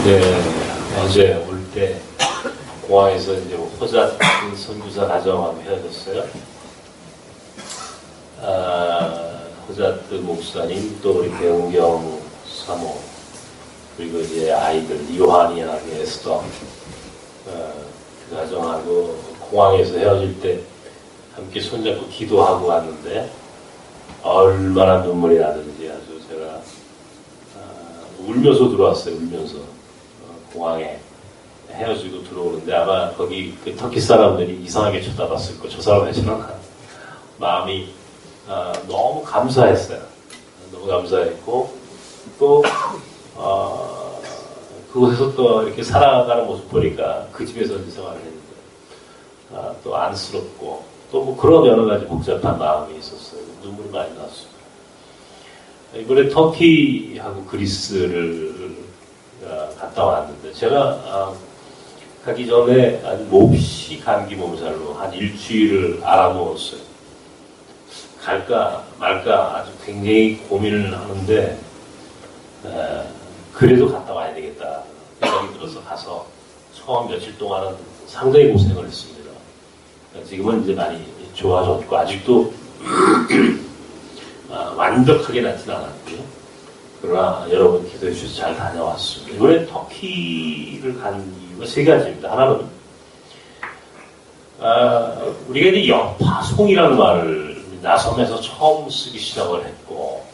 네, 어제 올 때 공항에서 이제 호자 선교사 가정하고 헤어졌어요. 호자트 목사님, 또 우리 배은경 사모, 그리고 이제 아이들 요한이하고 에스더, 그 가정하고 공항에서 헤어질 때 함께 손잡고 기도하고 왔는데 얼마나 눈물이 나든지 아주 제가 울면서 들어왔어요. 울면서 공항에 헤어지고 들어오는데 아마 거기 그 터키 사람들이 이상하게 쳐다봤을 거. 저 사람에서는 마음이 너무 감사했어요. 너무 감사했고 또 그곳에서 또 이렇게 살아가는 모습 보니까 그 집에서 생활을 했는데 또 안쓰럽고 또 뭐 그런 여러 가지 복잡한 마음이 있었어요. 눈물이 많이 났습니다. 이번에 터키하고 그리스를 갔다 왔는데 제가 가기 전에 아주 몹시 감기 몸살로 한 일주일을 알아누웠어요. 갈까 말까 아주 굉장히 고민을 하는데 그래도 갔다 와야 되겠다 생각이 들어서 가서 처음 며칠 동안은 상당히 고생을 했습니다. 지금은 이제 많이 좋아졌고 아직도 완벽하게 낫진 않았고요. 그러나 여러분 기도해 주셔서 잘 다녀왔습니다. 이번에 터키를 간 이유가 세 가지입니다. 하나는 우리가 이제 역파송이라는 말을 나섬에서 처음 쓰기 시작을 했고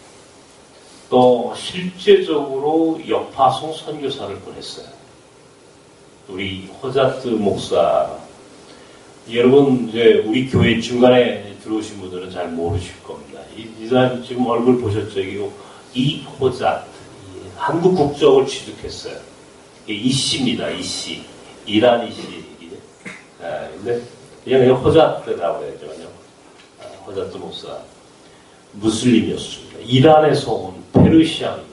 또 실제적으로 역파송 선교사를 보냈어요. 우리 호자트 목사, 여러분 이제 우리 교회 중간에 들어오신 분들은 잘 모르실 겁니다. 이 사람 지금 얼굴 보셨죠? 이 호자트, 한국 국적을 취득했어요. 이씨입니다. 이씨, 이란 이씨. 근데 그냥 호자트라고 해야죠. 호자트 목사 무슬림이었습니다. 이란에서 온 페르시아입니다.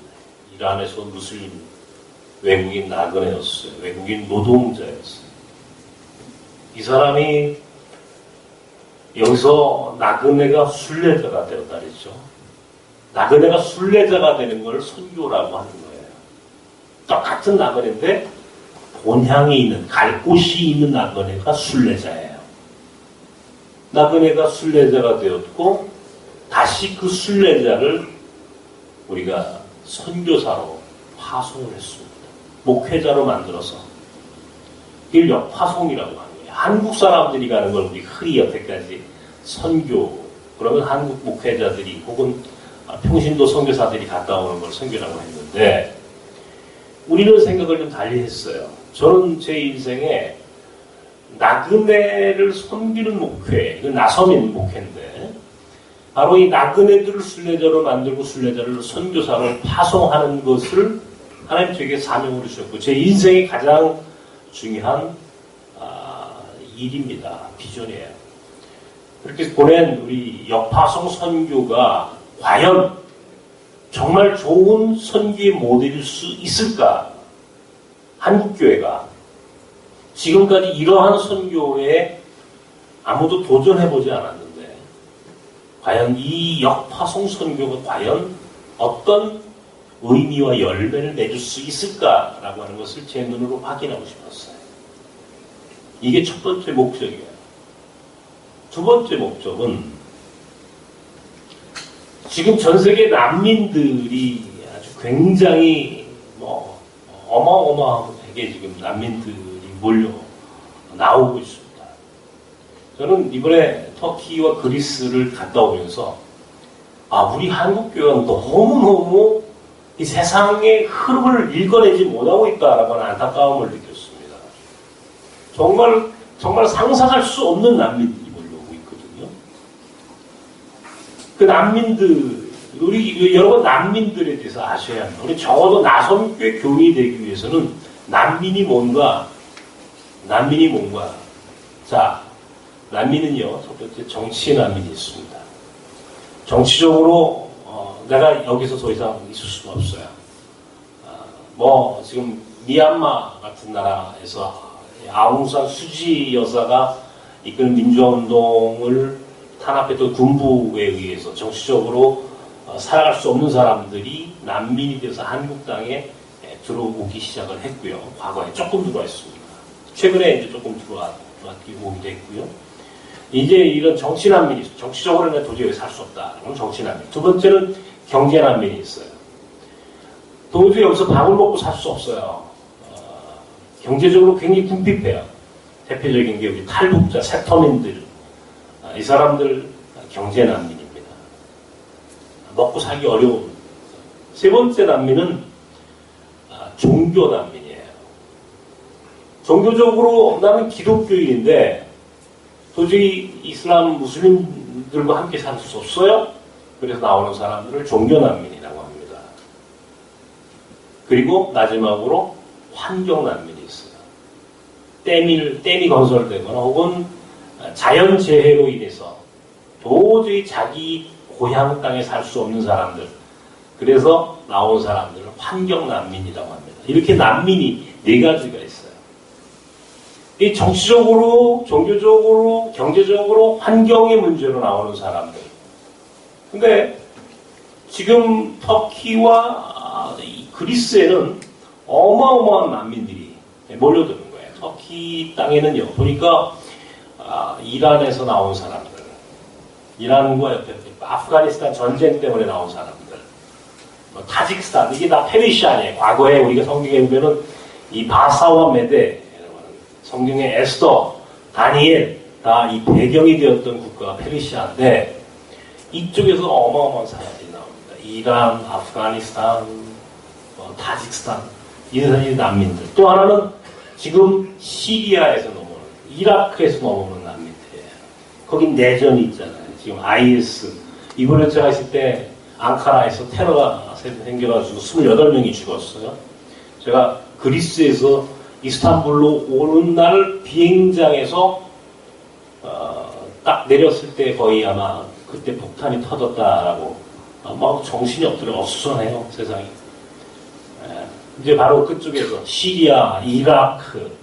이란에서 온 무슬림 외국인 나그네였어요. 외국인 노동자였어요. 이 사람이 여기서 나그네가 순례자가 되었다 그랬죠. 나그네가 순례자가 되는 걸 선교라고 하는 거예요. 똑같은 나그네인데 본향이 있는, 갈 곳이 있는 나그네가 순례자예요. 나그네가 순례자가 되었고 다시 그 순례자를 우리가 선교사로 파송을 했습니다. 목회자로 만들어서 이걸 역파송이라고 합니다. 한국 사람들이 가는 걸 우리 흔히 여태까지 선교, 그러면 한국 목회자들이 혹은 평신도 선교사들이 갔다 오는 걸 선교라고 했는데 우리는 생각을 좀 달리 했어요. 저는 제 인생에 나그네를 섬기는 목회, 이건 나섬인 목회인데 바로 이 나그네들을 순례자로 만들고 순례자를 선교사로 파송하는 것을 하나님 저에게 사명으로 주셨고 제 인생의 가장 중요한 일입니다. 비전이에요. 그렇게 보낸 우리 역파송 선교가 과연 정말 좋은 선교의 모델일 수 있을까? 한국교회가 지금까지 이러한 선교에 아무도 도전해보지 않았는데 과연 이 역파송 선교가 과연 어떤 의미와 열매를 맺을 수 있을까라고 하는 것을 제 눈으로 확인하고 싶었어요. 이게 첫 번째 목적이에요. 두 번째 목적은 지금 전 세계 난민들이 아주 굉장히 어마어마하게 지금 난민들이 몰려 나오고 있습니다. 저는 이번에 터키와 그리스를 갔다 오면서 우리 한국교회가 너무너무 이 세상의 흐름을 읽어내지 못하고 있다라고 하는 안타까움을 느꼈습니다. 정말 상상할 수 없는 난민들이 몰려오고 있거든요. 그 난민들, 우리 여러분 난민들에 대해서 아셔야 합니다. 우리 적어도 나섬교회 교인이 되기 위해서는 난민이 뭔가. 자, 난민은요, 첫 번째 정치의 난민이 있습니다. 정치적으로 내가 여기서 더 이상 있을 수가 없어요. 지금 미얀마 같은 나라에서 아웅산 수지 여사가 이끄는 민주화운동을 탄압했던 군부에 의해서 정치적으로 살아갈 수 없는 사람들이 난민이 되어서 한국 땅에 들어오기 시작을 했고요. 과거에 조금 들어왔습니다. 최근에 이제 조금 들어오기도 했고요. 이제 이런 정치난민이 있어요. 정치적으로는 도저히 살 수 없다. 그럼 정치난민. 두 번째는 경제난민이 있어요. 도저히 여기서 밥을 먹고 살 수 없어요. 경제적으로 굉장히 궁핍해요. 대표적인 게 우리 탈북자, 세터민들. 이 사람들 경제난민입니다. 먹고 살기 어려운. 세 번째 난민은 종교난민이에요. 종교적으로 나는 기독교인인데 도저히 이슬람 무슬림들과 함께 살 수 없어요. 그래서 나오는 사람들을 종교난민이라고 합니다. 그리고 마지막으로 환경난민이 있어요. 댐이 건설되거나 혹은 자연재해로 인해서 도저히 자기 고향 땅에 살 수 없는 사람들, 그래서 나온 사람들은 환경난민이라고 합니다. 이렇게 난민이 네 가지가 있어요. 이 정치적으로, 종교적으로, 경제적으로, 환경의 문제로 나오는 사람들. 근데 지금 터키와 그리스에는 어마어마한 난민들이 몰려드는 거예요. 터키 땅에는요, 보니까 이란에서 나온 사람들, 이란과 옆에 아프가니스탄 전쟁 때문에 나온 사람들, 타직스탄, 이게 다 페르시아니에요. 과거에 우리가 성경에 보면은 이 바사와 메데, 성경의 에스더, 다니엘, 다 이 배경이 되었던 국가가 페르시아인데, 이쪽에서 어마어마한 사람들이 나옵니다. 이란, 아프가니스탄, 타직스탄, 이런 난민들. 또 하나는 지금 시리아에서 넘어오는, 이라크에서 넘어오는 난민들이에요. 거긴 내전이 있잖아요. 지금 IS, 이번에 제가 있을 때 앙카라에서 테러가 생겨가지고 28명이 죽었어요. 제가 그리스에서 이스탄불로 오는 날 비행장에서 딱 내렸을 때 거의 아마 그때 폭탄이 터졌다라고 막 정신이 없더라고요. 어수선해요, 세상이. 이제 바로 그쪽에서 시리아, 이라크,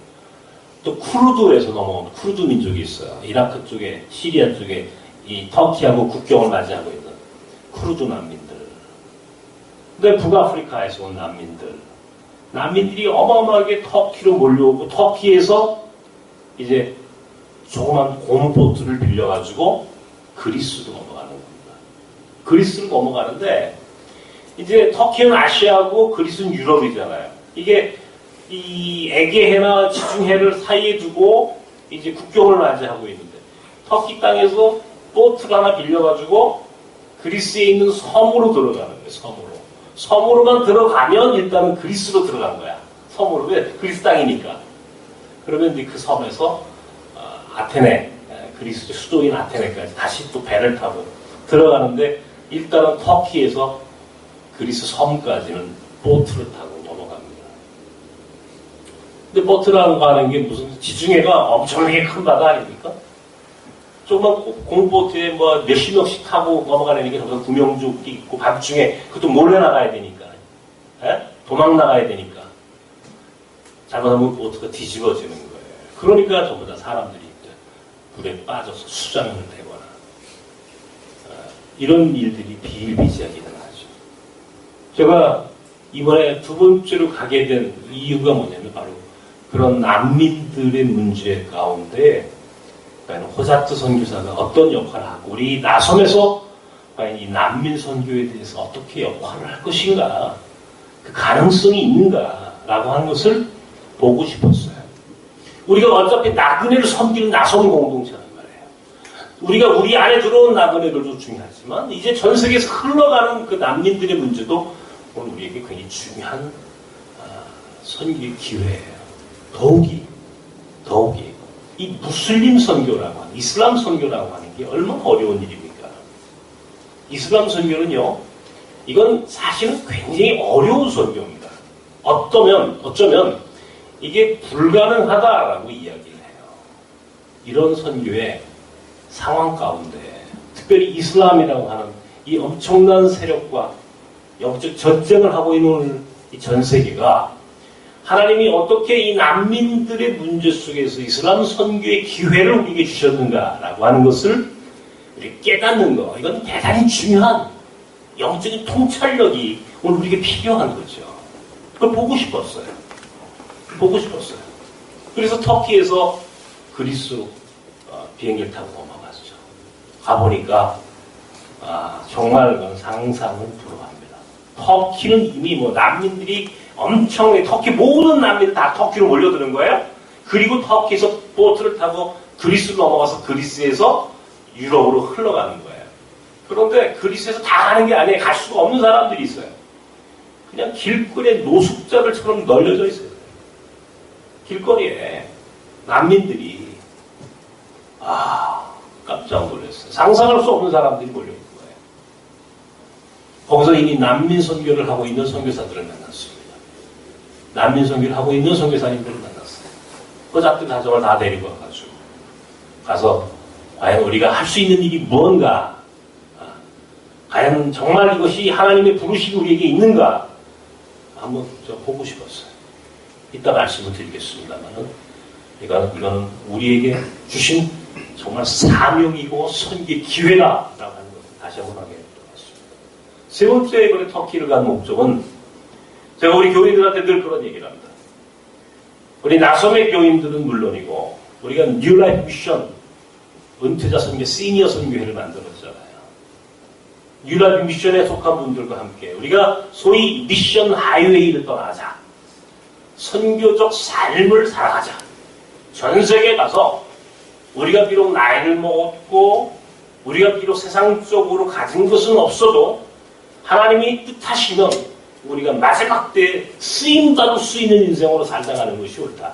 또 쿠르드에서 넘어오는 쿠르드 민족이 있어요. 이라크 쪽에, 시리아 쪽에 이 터키하고 국경을 맞이하고 있는 쿠르드 난민들. 근데 북아프리카에서 온 난민들이 어마어마하게 터키로 몰려오고 터키에서 이제 조그만 고무보트를 빌려가지고 그리스로 넘어가는 겁니다. 그리스로 넘어가는데 이제 터키는 아시아고 그리스는 유럽이잖아요. 이게 이 에게해나 지중해를 사이에 두고 이제 국경을 맞이하고 있는데 터키 땅에서 보트를 하나 빌려가지고 그리스에 있는 섬으로 들어가는 거예요. 섬으로만 들어가면 일단은 그리스로 들어간 거야. 섬으로. 왜? 그리스 땅이니까. 그러면 이제 그 섬에서 아테네, 그리스 수도인 아테네까지 다시 또 배를 타고 들어가는데 일단은 터키에서 그리스 섬까지는 보트를 타고 넘어갑니다. 근데 보트라고 하는 게 무슨 지중해가 엄청나게 큰 바다 아닙니까? 조그만 공보트에 뭐 몇십 명씩 타고 넘어가는 게 저기서 구명조끼 있고 밤중에 그것도 몰래 나가야 되니까. 도망 나가야 되니까. 잘못하면 보트가 뒤집어지는 거예요. 그러니까 전부 다 사람들이 물에 빠져서 수장을 되거나 이런 일들이 비일비재하게 일어나죠. 제가 이번에 두 번째로 가게 된 이유가 뭐냐면 바로 그런 난민들의 문제 가운데 과연 호자트 선교사가 어떤 역할을 하고 우리 나섬에서 과연 이 난민 선교에 대해서 어떻게 역할을 할 것인가, 그 가능성이 있는가라고 하는 것을 보고 싶었어요. 우리가 어차피 나그네를 섬기는 나섬 공동체란 말이에요. 우리가 우리 안에 들어온 나그네들도 중요하지만 이제 전 세계에서 흘러가는 그 난민들의 문제도 오늘 우리에게 굉장히 중요한 선교의 기회예요. 더욱이 이 무슬림 선교라고 하는, 이슬람 선교라고 하는 게 얼마나 어려운 일입니까? 이슬람 선교는요, 이건 사실은 굉장히 어려운 선교입니다. 어쩌면 이게 불가능하다라고 이야기를 해요. 이런 선교의 상황 가운데 특별히 이슬람이라고 하는 이 엄청난 세력과 영적 전쟁을 하고 있는 이 전 세계가 하나님이 어떻게 이 난민들의 문제 속에서 이슬람 선교의 기회를 우리에게 주셨는가라고 하는 것을 우리 깨닫는 거, 이건 대단히 중요한 영적인 통찰력이 오늘 우리에게 필요한 거죠. 그걸 보고 싶었어요. 보고 싶었어요. 그래서 터키에서 그리스로 비행기를 타고 넘어갔죠. 가보니까 정말 그건 상상을 불허합니다. 터키는 이미 뭐 난민들이 엄청 터키 모든 난민들 다 터키로 몰려드는 거예요. 그리고 터키에서 보트를 타고 그리스로 넘어가서 그리스에서 유럽으로 흘러가는 거예요. 그런데 그리스에서 다 가는 게 아니에요. 갈 수가 없는 사람들이 있어요. 그냥 길거리에 노숙자들처럼 널려져 있어요. 길거리에 난민들이 깜짝 놀랐어요. 상상할 수 없는 사람들이 몰려있는 거예요. 거기서 이미 난민 선교를 하고 있는 선교사들을 만났습니다. 난민 선교를 하고 있는 선교사님들을 만났어요. 그 잡들 가정을 다 데리고 와가지고 가서 과연 우리가 할 수 있는 일이 무언가, 과연 정말 이것이 하나님의 부르심이 우리에게 있는가 한번 보고 싶었어요. 이따 말씀을 드리겠습니다만은 이거는 우리에게 주신 정말 사명이고 선기의 기회다라고 하는 것을 다시 한번 하게 되었습니다. 세 번째 이번에 터키를 간 목적은 제가 우리 교인들한테 늘 그런 얘기를 합니다. 우리 나섬의 교인들은 물론이고 우리가 뉴라이프 미션 은퇴자 선교 시니어 선교회를 만들었잖아요. 뉴라이프 미션에 속한 분들과 함께 우리가 소위 미션 하이웨이를 떠나자. 선교적 삶을 살아가자. 전 세계에 가서 우리가 비록 나이를 먹었고 우리가 비록 세상적으로 가진 것은 없어도 하나님이 뜻하시면 우리가 마지막 때에 쓰임받을 수 있는 인생으로 살아가는 것이 옳다.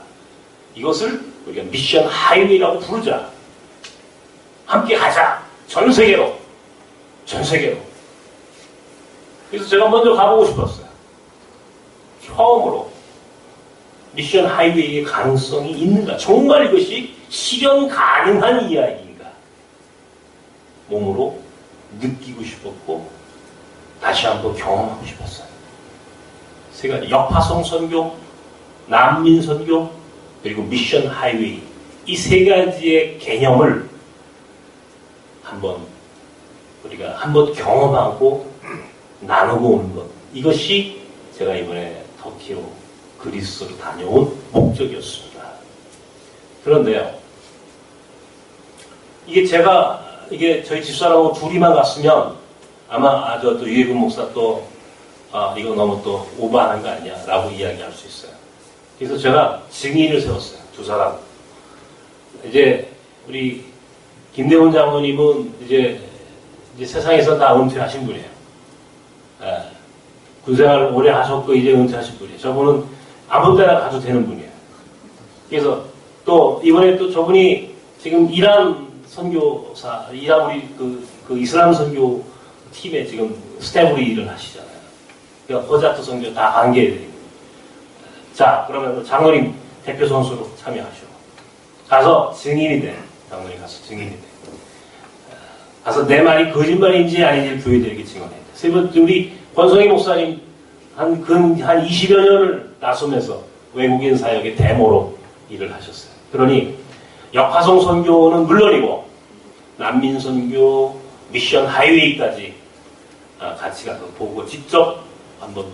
이것을 우리가 미션 하이웨이라고 부르자. 함께 가자. 전 세계로. 전 세계로. 그래서 제가 먼저 가보고 싶었어요. 처음으로 미션 하이웨이의 가능성이 있는가? 정말 이것이 실현 가능한 이야기인가? 몸으로 느끼고 싶었고 다시 한번 경험하고 싶었어요. 세 가지. 역파성 선교, 난민 선교, 그리고 미션 하이웨이. 이 세 가지의 개념을 우리가 한번 경험하고 나누고 오는 것. 이것이 제가 이번에 터키로 그리스로 다녀온 목적이었습니다. 그런데요, 이게 저희 집사람하고 둘이만 갔으면 아마 또 유해근 목사 이거 너무 또 오버하는 거 아니야 라고 이야기할 수 있어요. 그래서 제가 증인을 세웠어요. 두 사람. 이제 우리 김대훈 장로님은 이제 세상에서 다 은퇴하신 분이에요. 군생활을 오래 하셨고 이제 은퇴하신 분이에요. 저분은 아무 때나 가도 되는 분이에요. 그래서 또 이번에 또 저분이 지금 이란 선교사, 이란 우리 그 이슬람 선교 팀에 지금 스태프로 일을 하시잖아요. 그러니까 호자트 선교 다 관계해드립니다. 자, 그러면 장로님 대표 선수로 참여하시오. 가서 증인이 돼. 장로님 가서 증인이 돼. 가서 내 말이 거짓말인지 아닌지 교회들에게 증언해야 돼. 세 번째, 우리 권성희 목사님 한 20여 년을 나서면서 외국인 사역의 대모로 일을 하셨어요. 그러니 역파송 선교는 물론이고 난민 선교, 미션 하이웨이까지 같이 가서 보고 직접 한번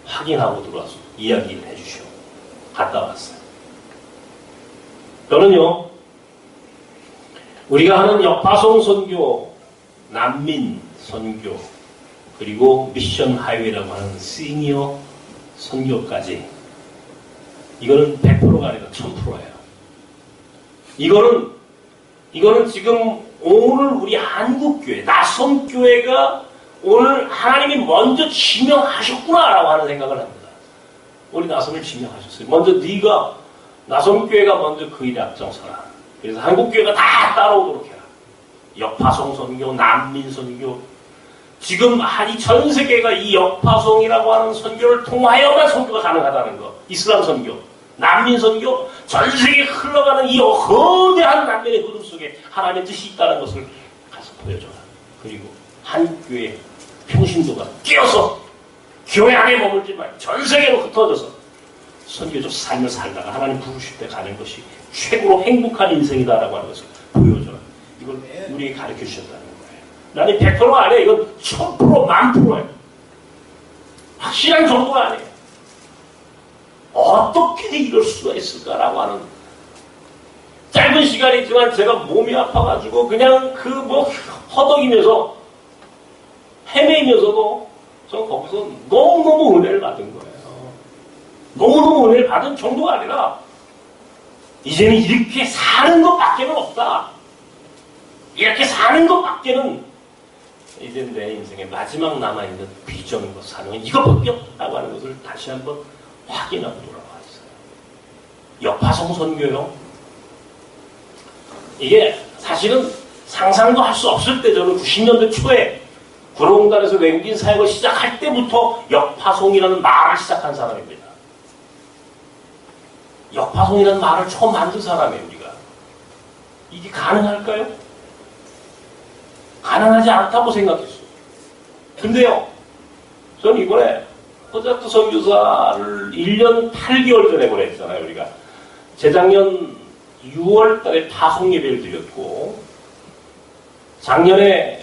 확인하고 들어와서 이야기를 해주시오. 갔다 왔어요. 저는요, 우리가 하는 역파송 선교, 난민 선교, 그리고 미션 하이웨이라고 하는 시니어 선교까지 이거는 100%가 아니라 1000%예요. 이거는 지금 오늘 우리 한국교회, 나섬교회가 오늘 하나님이 먼저 지명하셨구나라고 하는 생각을 합니다. 우리 나섬을 지명하셨어요. 먼저 네가 나섬교회가 먼저 그 일에 앞장서라. 그래서 한국교회가 다 따라오도록 해라. 역파송 선교, 난민 선교. 지금 이 전 세계가 이 역파송이라고 하는 선교를 통하여만 선교가 가능하다는 거. 이슬람 선교, 난민 선교, 전 세계에 흘러가는 이 거대한 난민의 흐름 속에 하나님의 뜻이 있다는 것을 가서 보여줘라. 그리고 한국교회 평신도가 끼어서 교회 안에 머물지 말고 전 세계로 흩어져서 선교적 삶을 살다가 하나님 부르실 때 가는 것이 최고로 행복한 인생이다라고 하는 것을 보여줘라. 이걸 우리에게 가르쳐 주셨다는 거예요. 나는 100%가 아니에요. 이건 1000%, 10,000%예요. 확실한 정도가 아니에요. 어떻게 이럴 수가 있을까라고 하는 짧은 시간이지만 제가 몸이 아파가지고 그냥 그 뭐 허덕이면서 헤매면서도 전 거기서 너무너무 은혜를 받은 거예요. 너무너무 은혜를 받은 정도가 아니라 이제는 이렇게 사는 것밖에는 없다. 이렇게 사는 것밖에는 이제 내 인생의 마지막 남아있는 비전으로 사는 건 이것밖에 없다고 하는 것을 다시 한번 확인하고 돌아와 있어요. 역파송 선교요. 이게 사실은 상상도 할 수 없을 때 저는 90년대 초에 구로공단에서 외국인 사역을 시작할 때부터 역파송이라는 말을 시작한 사람입니다. 역파송이라는 말을 처음 만든 사람이에요, 우리가. 이게 가능할까요? 가능하지 않다고 생각했어요. 근데요, 저는 이번에 호자트 선교사를 1년 8개월 전에 보냈잖아요, 우리가. 재작년 6월 달에 파송 예배를 드렸고, 작년에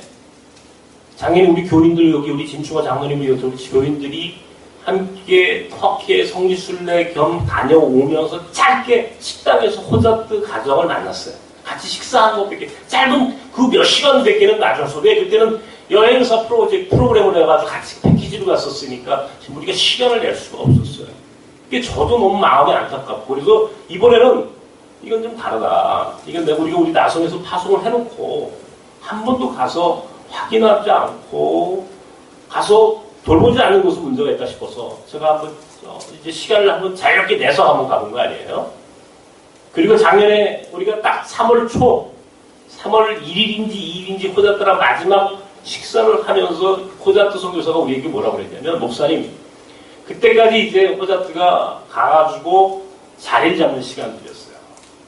우리 교인들, 여기 우리 진충화 장로님이 여기 우리 교인들이 함께 터키의 성지순례 겸 다녀오면서 짧게 식당에서 호자트 가정을 만났어요. 같이 식사한 것밖에, 짧은 그 몇 시간밖에는 나중에, 그때는 여행사 프로그램을 해가지고 같이 패키지로 갔었으니까 우리가 시간을 낼 수가 없었어요. 그게 저도 너무 마음이 안타깝고, 그래서 이번에는 이건 좀 다르다. 이건 우리 나성에서 파송을 해놓고 한 번도 가서 확인하지 않고 가서 돌보지 않는 것은 문제가 있다 싶어서 제가 한번 이제 시간을 한번 자유롭게 내서 한번 가본 거 아니에요. 그리고 작년에 우리가 딱 3월 1일인지 2일인지 호자트랑 마지막 식사를 하면서 호자트 선교사가 우리에게 뭐라고 그랬냐면, 목사님, 그때까지 이제 호자트가 가가지고 자리를 잡는 시간들이었어요.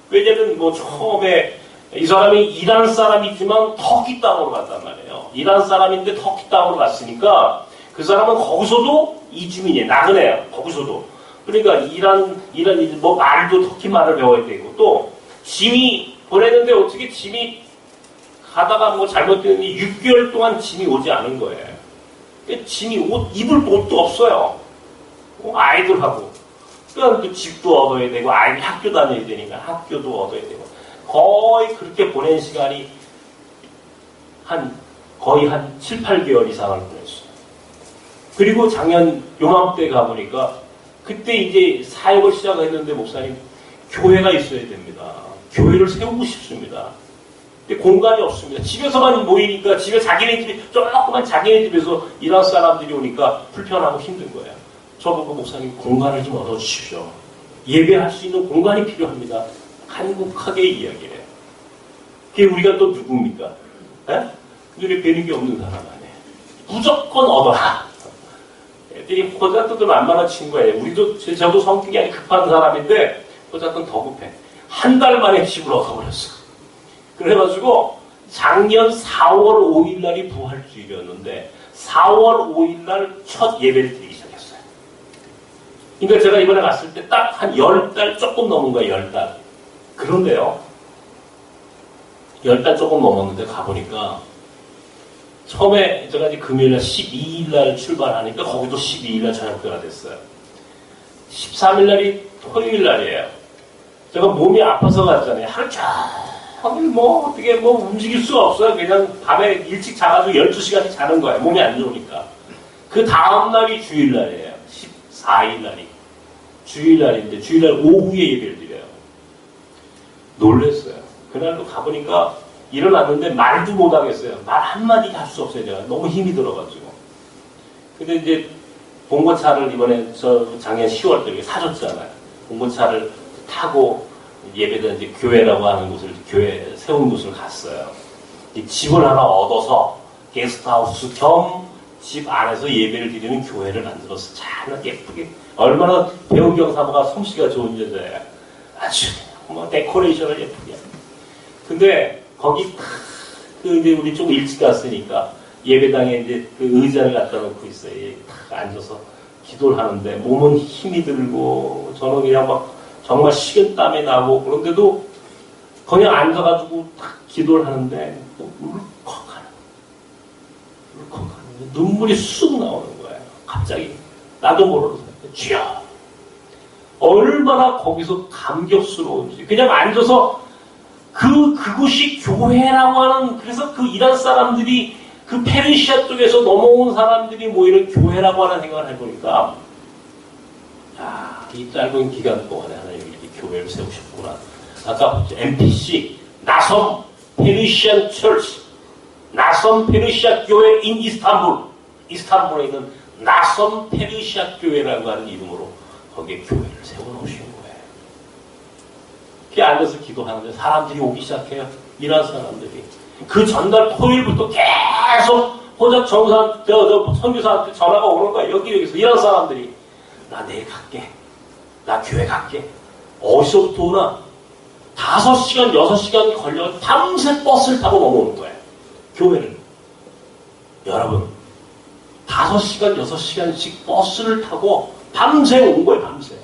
왜냐면 뭐 처음에 이 사람이 이란 사람이지만 터키 땅으로 갔단 말이에요. 이란 사람인데 터키 땅으로 갔으니까 그 사람은 거기서도 이주민이에요. 나그네요. 거기서도. 그러니까 이란 뭐 말도 터키 말을 배워야 되고, 또 짐이 보냈는데 어떻게 짐이 가다가 뭐 잘못됐더니 6개월 동안 짐이 오지 않은 거예요. 짐이 입을 옷도 없어요. 아이들하고. 그러니까 그 집도 얻어야 되고, 아이들 학교 다녀야 되니까 학교도 얻어야 되고, 거의 그렇게 보낸 시간이 거의 한 7, 8개월 이상을 보냈어요. 그리고 작년 요맘때 가보니까 그때 이제 사역을 시작했는데, 목사님, 교회가 있어야 됩니다. 교회를 세우고 싶습니다. 근데 공간이 없습니다. 집에서만 모이니까 자기네 집에, 조그만 자기네 집에서 일할 사람들이 오니까 불편하고 힘든 거예요. 저보고, 목사님, 공간을 좀 얻어주십시오. 예배할 수 있는 공간이 필요합니다. 간곡하게 이야기해요. 그게 우리가 또 누굽니까? 눈에 뵈는 게 없는 사람 아니에요. 무조건 얻어라. 애들이 호자트도 만만한 친구예요. 저도 성격이 아주 급한 사람인데 호자트는 더 급해. 한 달 만에 집을 얻어버렸어. 그래가지고 작년 4월 5일 날이 부활주일이었는데 4월 5일 날 첫 예배를 드리기 시작했어요. 그러니까 제가 이번에 갔을 때 딱 한 10달 조금 넘은 거예요. 10달. 그런데요, 10달 조금 넘었는데 가보니까 처음에 제가 이제 금요일날 12일날 출발하니까 거기도 12일날 저녁때가 됐어요. 13일날이 토요일날이에요. 제가 몸이 아파서 갔잖아요. 하루 종일 뭐 어떻게 뭐 움직일 수가 없어요. 그냥 밤에 일찍 자가지고 12시간씩 자는 거예요. 몸이 안 좋으니까. 그 다음날이 주일날이에요. 14일날이. 주일날인데 주일날 오후에 예배를 드려요. 놀랬어요. 그날도 가보니까 일어났는데 말도 못하겠어요. 말 한마디 할 수 없어요. 제가 너무 힘이 들어가지고. 근데 이제 봉고차를 이번에 작년 10월 때 사줬잖아요. 봉고차를 타고 예배든 이제 교회라고 하는 곳을, 교회 세운 곳을 갔어요. 집을 하나 얻어서 게스트하우스 겸 집 안에서 예배를 드리는 교회를 만들어서 잘 예쁘게, 얼마나 배우경 사모가 솜씨가 좋은 여자예요. 아주 뭐 데코레이션을 예쁘게. 근데 거기 이제 우리 좀 일찍 갔으니까 예배당에 이제 그 의자를 갖다 놓고 있어요. 탁 앉아서 기도를 하는데 몸은 힘이 들고 저는 그냥 막 정말 식은땀이 나고, 그런데도 그냥 앉아가지고 탁 기도를 하는데 울컥하는 눈물이 쑥 나오는 거예요. 갑자기 나도 모르는 주여 얼마나 거기서 감격스러운지. 그냥 앉아서 그곳이 교회라고 하는, 그래서 그 이란 사람들이 그 페르시아 쪽에서 넘어온 사람들이 모이는 교회라고 하는 생각을 해보니까, 야, 이 짧은 기간 동안에 하나님이 이렇게 교회를 세우셨구나. 아까 NPC, 나섬 페르시안 철치, 나섬 페르시아 교회 인 이스탄불에 있는 나섬 페르시아 교회라고 하는 이름으로 거기에 교회를 세워놓으신 거예요. 이렇게 앉아서 기도하는데 사람들이 오기 시작해요. 이란 사람들이. 그 전날 토요일부터 계속 호작 선교사한테 전화가 오는 거야. 여기서 이란 사람들이. 나 내일 갈게. 나 교회 갈게. 어디서부터 오나? 5시간, 6시간 걸려 밤새 버스를 타고 넘어오는 거예요. 교회를. 여러분, 5시간, 6시간씩 버스를 타고 밤새 온 거예요, 밤새.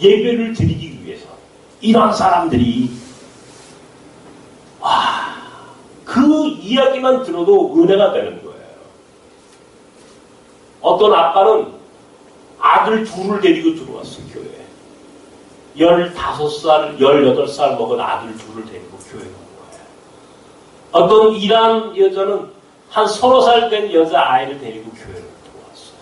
예배를 드리기 위해서. 이런 사람들이. 와, 그 이야기만 들어도 은혜가 되는 거예요. 어떤 아빠는 아들 둘을 데리고 들어왔어요, 교회에. 15살, 18살 먹은 아들 둘을 데리고 교회에 온 거예요. 어떤 이란 여자는 한 30살 된 여자아이를 데리고 교회를 들어왔어요.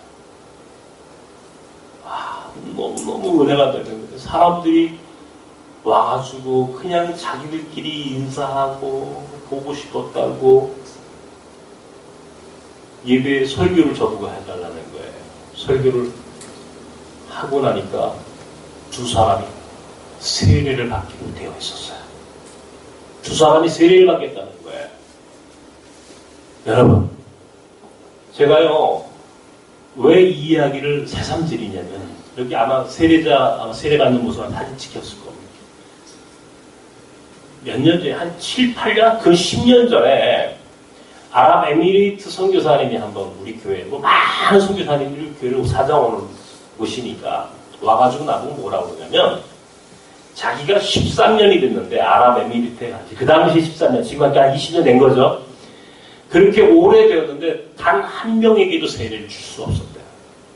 아, 너무너무 은혜가 되는 거예요. 사람들이 와가지고 그냥 자기들끼리 인사하고 보고 싶었다고 예배 설교를 저보고 해달라는 거예요. 설교를 하고 나니까 두 사람이 세례를 받기로 되어 있었어요. 두 사람이 세례를 받겠다는 거예요. 여러분, 제가요, 왜 이 이야기를 새삼드리냐면, 여기 아마 세례자, 세례 받는 모습을 사진 찍혔을 겁니다. 몇 년 전에, 한 7, 8년, 그 10년 전에, 아랍에미리트 선교사님이 한번 우리 교회, 많은 선교사님들이 교회를 사정오는 곳이니까, 와가지고 나보고 뭐라고 그러냐면, 자기가 13년이 됐는데, 아랍에미리트에 간지, 그 당시 13년, 지금 한 20년 된 거죠. 그렇게 오래되었는데, 단 한 명에게도 세례를 줄 수 없었대요.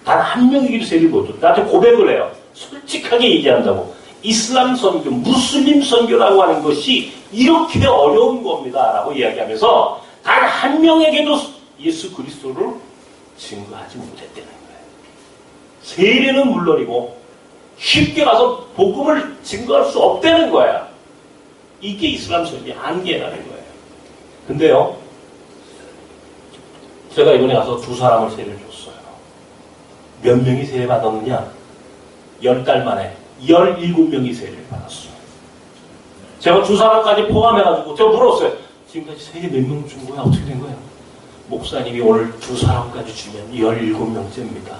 단 한 명에게도 세례를 못 줬대요. 나한테 고백을 해요. 솔직하게 얘기한다고. 이슬람 선교, 무슬림 선교라고 하는 것이 이렇게 어려운 겁니다. 라고 이야기하면서, 단 한 명에게도 예수 그리스도를 증거하지 못했다는 거예요. 세례는 물론이고, 쉽게 가서 복음을 증거할 수 없다는 거야. 이게 이슬람 선교의 한계라는 거예요. 근데요, 제가 이번에 가서 두 사람을 세례를 줬어요. 몇 명이 세례 받았느냐? 10달 만에 17명이 세례를 받았어요. 제가 두 사람까지 포함해가지고 제가 물었어요. 지금까지 세례 몇 명 준 거야? 어떻게 된 거야? 목사님이 오늘 두 사람까지 주면 17명째입니다.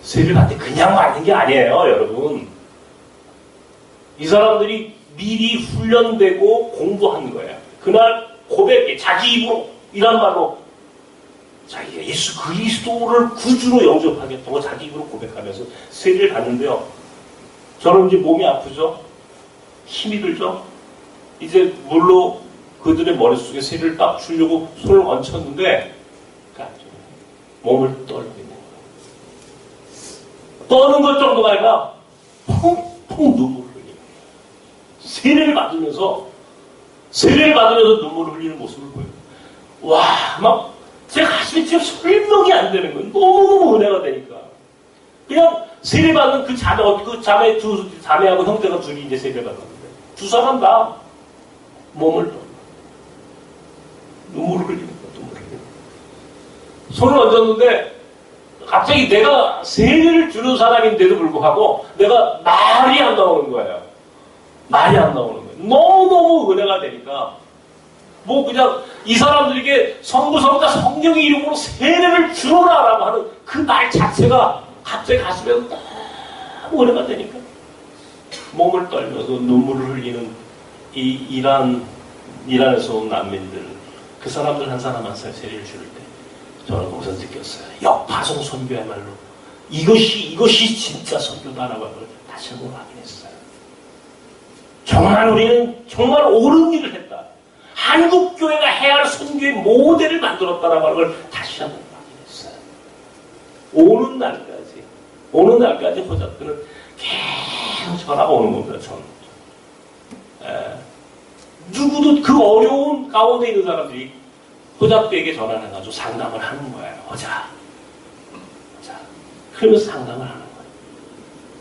세례를 받는데 그냥 받는 게 아니에요, 여러분. 이 사람들이 미리 훈련되고 공부한 거예요. 그날 고백에 자기 입으로 이란 말로 자기가 예수 그리스도를 구주로 영접하겠다고 자기 입으로 고백하면서 세례를 받는데요. 저는 이제 몸이 아프죠? 힘이 들죠? 이제 물로 그들의 머릿속에 세례를 딱 주려고 손을 얹혔는데 몸을 떨고 있는 거예요. 떠는 것 정도가 아니라 펑펑 눈물을 흘리는 세례를 받으면서 눈물을 흘리는 모습을 보여요. 와, 막 제 가슴이 지금 설명이 안 되는 거예요. 너무너무 은혜가 되니까. 그냥 세례받는 그 자매하고 형제가 둘이 이제 세례받았는데 두 사람 다 몸을 눈물을 흘리는 거야, 눈물을 흘리는 거야. 손을 얹었는데 갑자기 내가 세례를 주는 사람인데도 불구하고 내가 말이 안 나오는 거예요. 말이 안 나오는 거예요. 너무너무 은혜가 되니까 그냥 이 사람들에게 성부성자 성령의 이름으로 세례를 주노라라고 하는 그 말 자체가 갑자기 가슴에 너무 은혜가 되니까 몸을 떨면서 눈물을 흘리는 이 이란에서 온 난민들, 그 사람들 한 사람 한 사람 세례를 줄 때 저는 거기서 느꼈어요. 역파송 선교야말로 이것이 진짜 선교다라고 하는 걸 다시 한번 확인했어요. 정말 우리는 정말 옳은 일을 했다. 한국교회가 해야 할 선교의 모델을 만들었다라고 하는 걸 다시 한번 확인했어요. 오는 날까지 호잡들은 계속 전화가 오는 겁니다. 누구도 그 어려운 가운데 있는 사람들이 호잡되에게 전화를 해가지고 상담을 하는 거예요. 호자. 그러면서 상담을 하는 거예요.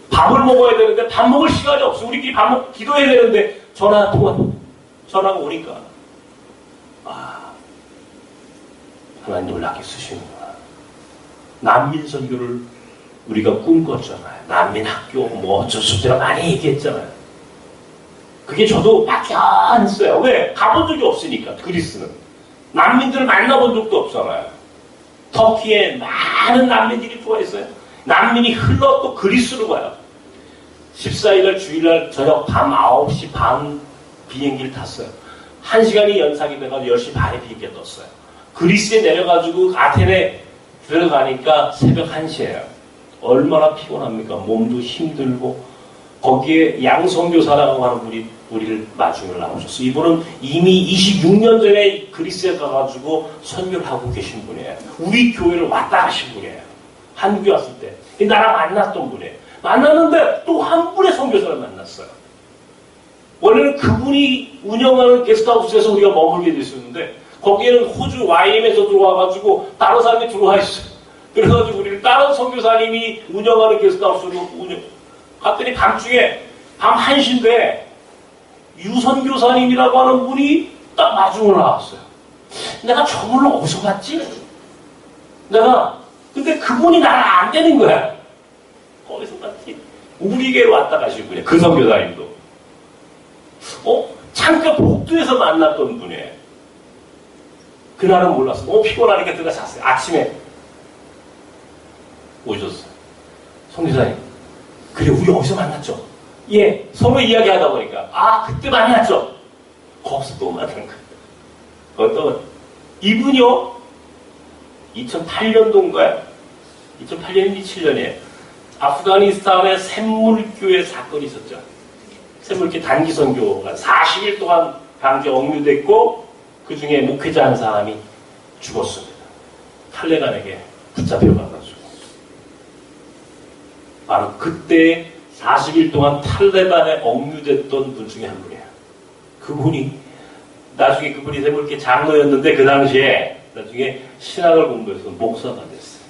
밥을 먹어야 되는데 밥 먹을 시간이 없어. 우리끼리 밥 먹고 기도해야 되는데 전화가 오니까 하나님 놀랍게 쓰시는구나. 난민 선교를 우리가 꿈꿨잖아요. 난민 학교 뭐 어쩌고 저쩌고 많이 얘기했잖아요. 그게 저도 막연했어요. 왜? 가본 적이 없으니까. 그리스는 난민들을 만나본 적도 없잖아요. 터키에 많은 난민들이 들어와 있어요. 난민이 흘러 또 그리스로 가요. 14일날 주일날 저녁 밤 9시 반 비행기를 탔어요. 1시간이 연상이 돼가지고 10시 반에 비행기가 떴어요. 그리스에 내려가지고 아테네 들어가니까 새벽 1시예요. 얼마나 피곤합니까? 몸도 힘들고 거기에 양선교사라고 하는 분이 우리를 마중을 나오셨어요. 이분은 이미 26년 전에 그리스에 가가지고 선교를 하고 계신 분이에요. 우리 교회를 왔다 가신 분이에요. 한국에 왔을 때 나랑 만났던 분이에요. 만났는데 또 한 분의 선교사를 만났어요. 원래는 그분이 운영하는 게스트하우스에서 우리가 머물게 됐었는데 거기에는 호주 YM에서 들어와가지고 다른 사람이 들어와 있어요. 그래가지고 우리를 다른 선교사님이 운영하는 게스트하우스로 갔더니 밤중에 밤 1시인데 유선교사님이라고 하는 분이 딱 마중을 나왔어요. 내가 저분을 어디서 봤지? 근데 그분이 나랑 안 되는 거야. 어디서 봤지? 우리에게로 왔다 가신 분이에요. 그 선교사님도. 잠깐 복도에서 만났던 분이에요. 그날은 몰랐어. 피곤하니까 들어가 잤어요. 아침에 오셨어요. 선교사님. 그래, 우리 어디서 만났죠? 예, 서로 이야기하다 보니까 그때 만났죠? 거기서 또 만난 거예요. 어떤 이분이요? 2008년도인가요? 2008년인지 7년이에요. 아프가니스탄의 샘물교회 사건이 있었죠. 샘물교 단기 선교가 40일 동안 강제 억류됐고 그 중에 목회자 한 사람이 죽었습니다. 탈레반에게 붙잡혀가지고. 바로 그때 40일 동안 탈레반에 억류됐던 분 중에 한 분이에요. 그분이 나중에 그분이 샘물교 장로였는데 그 당시에 나중에 신학을 공부해서 목사가 됐어요.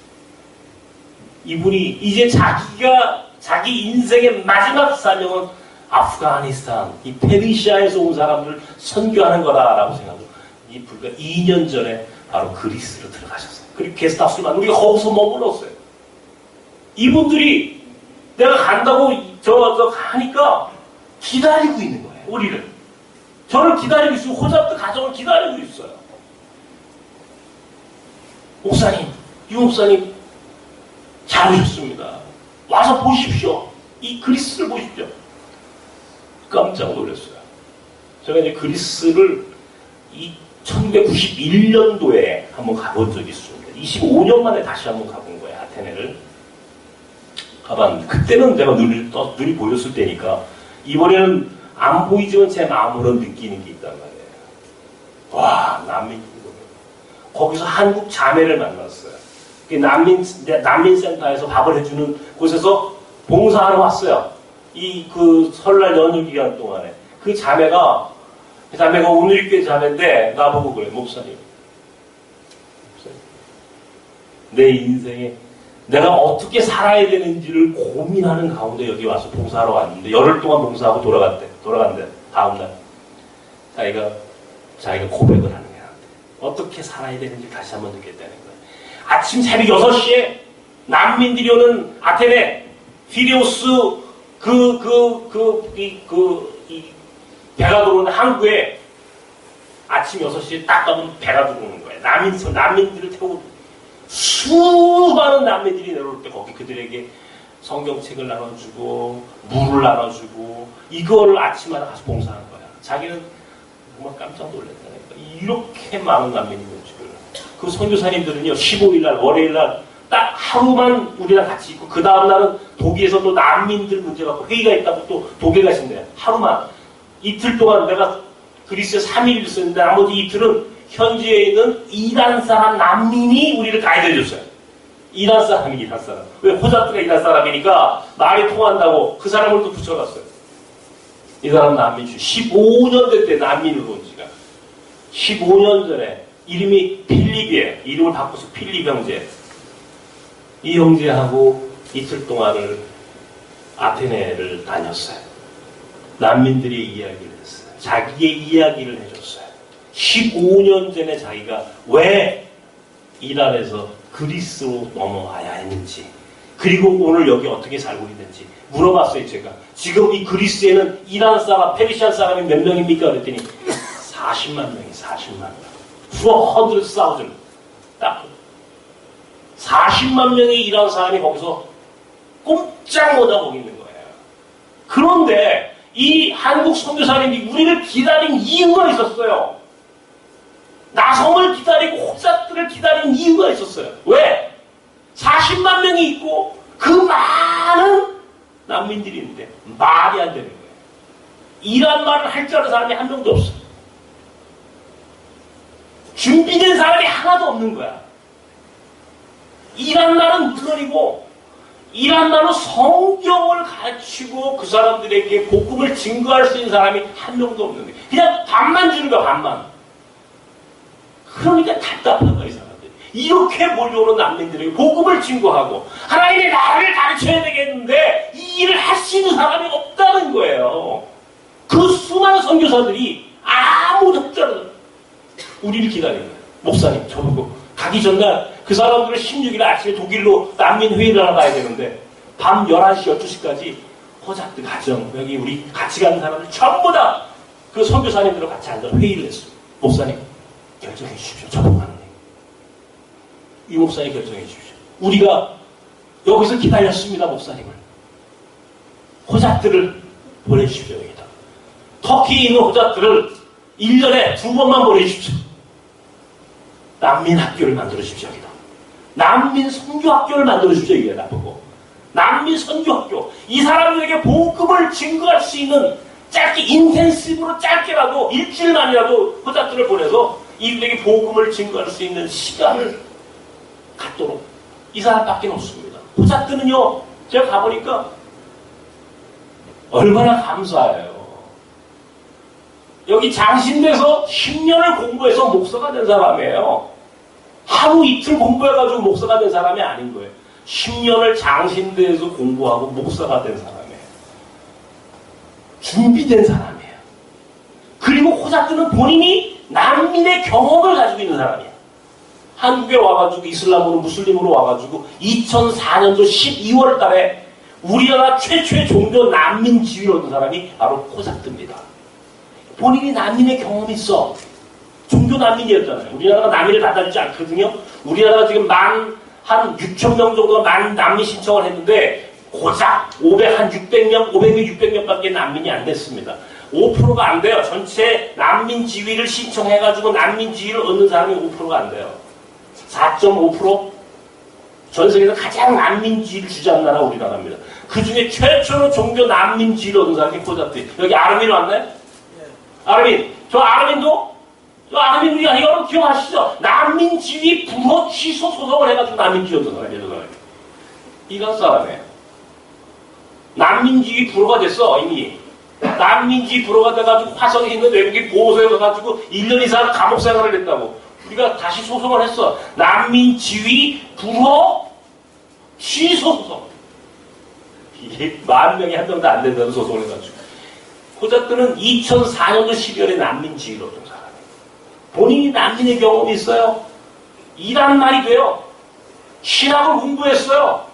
이분이 이제 자기 인생의 마지막 사명은 아프가니스탄, 이 페르시아에서 온 사람들을 선교하는 거다라고 생각하고 불과 2년 전에 바로 그리스로 들어가셨어요. 그리고 게스트하우스를 우리가 거기서 머물렀어요. 이분들이 내가 간다고 하니까 기다리고 있는 거예요. 우리를. 저를 기다리고 있어요. 호잡트 가정을 기다리고 있어요. 목사님, 유 목사님 잘 오셨습니다. 와서 보십시오. 이 그리스를 보십시오. 깜짝 놀랐어요. 제가 이제 그리스를 1991년도에 한번 가본 적이 있습니다. 25년 만에 다시 한번 가본 거예요. 아테네를. 가봤는데 그때는 내가 눈이 보였을 때니까 이번에는 안 보이지만 제 마음으로 느끼는 게 있단 말이에요. 와, 난민이고. 거기서 한국 자매를 만났어요. 난민센터에서 밥을 해주는 곳에서 봉사하러 왔어요. 그 설날 연휴 기간 동안에. 그 자매가 오늘교회 자매인데 나보고 그래. 목사님. 내 인생에 내가 어떻게 살아야 되는지를 고민하는 가운데 여기 와서 봉사하러 왔는데 열흘 동안 봉사하고 돌아간대. 다음날 자기가 고백을 하는 거야. 어떻게 살아야 되는지 다시 한번 느꼈다는 거야. 아침 새벽 6시에 난민들이 오는 아테네 피레우스 이 배가 들어오는 항구에 아침 6시에 딱 가면 배가 들어오는 거예요. 난민들을 태우고 수많은 난민들이 내려올 때 거기 그들에게 성경책을 나눠주고 물을 나눠주고 이거를 아침마다 가서 봉사하는 거야. 자기는 정말 깜짝 놀랐다니까. 이렇게 많은 난민이 뭔지를. 그 선교사님들은요 15일날 월요일날 딱 하루만 우리랑 같이 있고 그 다음날은 독일에서 또 난민들 문제 갖고 회의가 있다고 또 독일 가신대요. 하루만. 이틀 동안 내가 그리스에 3일 있었는데 나머지 이틀은 현지에 있는 이란 사람 난민이 우리를 가이드 해줬어요. 이란 사람이 이란 사람. 왜? 호자트가 이란 사람이니까 말이 통한다고 그 사람을 또 붙여갔어요. 이 사람 난민주 15년 됐대. 난민으로 온 지가 15년 전에. 이름이 필립이에요. 이름을 바꿔서 필립 형제. 이 형제하고 이틀 동안을 아테네를 다녔어요. 난민들의 이야기를 했어요. 자기의 이야기를 해줬어요. 15년 전에 자기가 왜 이란에서 그리스로 넘어와야 했는지, 그리고 오늘 여기 어떻게 살고 있는지 물어봤어요. 제가 지금 이 그리스에는 이란 사람, 페르시안 사람이 몇 명입니까? 그랬더니 40만 명이 40만 명. 400,000. 딱 40만 명의 이란 사람이 거기서 꼼짝 못하고 있는 거예요. 그런데 이 한국 선교사님이 우리를 기다린 이유가 있었어요. 나성을 기다리고 호자들을 기다린 이유가 있었어요. 왜? 40만 명이 있고 그 많은 난민들이 있는데 말이 안 되는 거예요. 이란 말을 할 줄 아는 사람이 한 명도 없어요. 준비된 사람이 하나도 없는 거야. 이란 말은 물론이고 이란 말로 성경을 가르치고 그 사람들에게 복음을 증거할 수 있는 사람이 한 명도 없는 거예요. 그냥 밥만 주는 거야, 밥만. 그러니까 답답한 거야, 이 사람들. 이렇게 몰려오는 난민들에게 복음을 증거하고 하나님의 나라를 가르쳐야 되겠는데 이 일을 할 수 있는 사람이 없다는 거예요. 그 수많은 선교사들이 아무도 없잖아요. 우리를 기다리는 거예요. 목사님, 저보고 가기 전날 그 사람들은 16일 아침에 독일로 난민 회의를 하러 가야 되는데 밤 11시, 12시까지 호자트 가정, 여기 우리 같이 가는 사람들 전부 다 그 선교사님들과 같이 앉아서 회의를 했어요. 목사님, 결정해 주십시오. 저보고 하는 얘기. 이 목사님 결정해 주십시오. 우리가 여기서 기다렸습니다, 목사님을. 호자트를 보내주십시오, 여기다. 터키에 있는 호자트를 1년에 2번만 보내주십시오. 난민 학교를 만들어주십시오, 여기다. 난민 선교학교를 만들어주십시오, 이게 나보고. 난민 선교학교. 이 사람들에게 복음을 증거할 수 있는 짧게, 인텐시브로 짧게라도, 일주일만이라도 호자트를 보내서 이들에게 복음을 증거할 수 있는 시간을 갖도록. 이 사람밖에 없습니다. 호자트는요, 제가 가보니까 얼마나 감사해요. 여기 장신대에서 10년을 공부해서 목사가 된 사람이에요. 하루 이틀 공부해가지고 목사가 된 사람이 아닌 거예요. 10년을 장신대에서 공부하고 목사가 된 사람이에요. 준비된 사람이에요. 그리고 호자트는 본인이 난민의 경험을 가지고 있는 사람이에요. 한국에 와가지고 이슬람으로 무슬림으로 와가지고 2004년도 12월 달에 우리나라 최초의 종교 난민 지위를 얻은 사람이 바로 호자트입니다. 본인이 난민의 경험이 있어. 종교 난민이었잖아요. 우리나라가 난민을 받아주지 않거든요. 우리나라가 지금 한 6,000명 정도가 난민 신청을 했는데 고작 600명, 600명밖에 난민이 안 됐습니다. 5%가 안 돼요. 전체 난민 지위를 신청해가지고 난민 지위를 얻는 사람이 5%가 안 돼요. 4.5%? 전 세계에서 가장 난민 지위를 주장한 나라가 우리나라입니다. 그 중에 최초로 종교 난민 지위를 얻은 사람이 호자트. 여기 아르민 왔나요? 아르민. 저 아르민 우리가 여러분 기억하시죠? 난민 지위 불허 취소 소송을 해가지고 난민 지위 얻은 사람이에요. 이란 사람이에요. 난민 지위 불허가 됐어, 이미. 난민 지위 불허가 돼가지고 화성에 있는 외국인 보호소에 가가지고 1년 이상 감옥 생활을 했다고. 우리가 다시 소송을 했어. 난민 지위 불허 취소 소송. 이게 10,000명이 한 명도 안 된다는 소송을 해가지고. 호자트는 2004년도 12월에 난민 지위를 얻은 사람이에요. 본인이 난민의 경험이 있어요. 이란 말이 돼요. 신학을 공부했어요.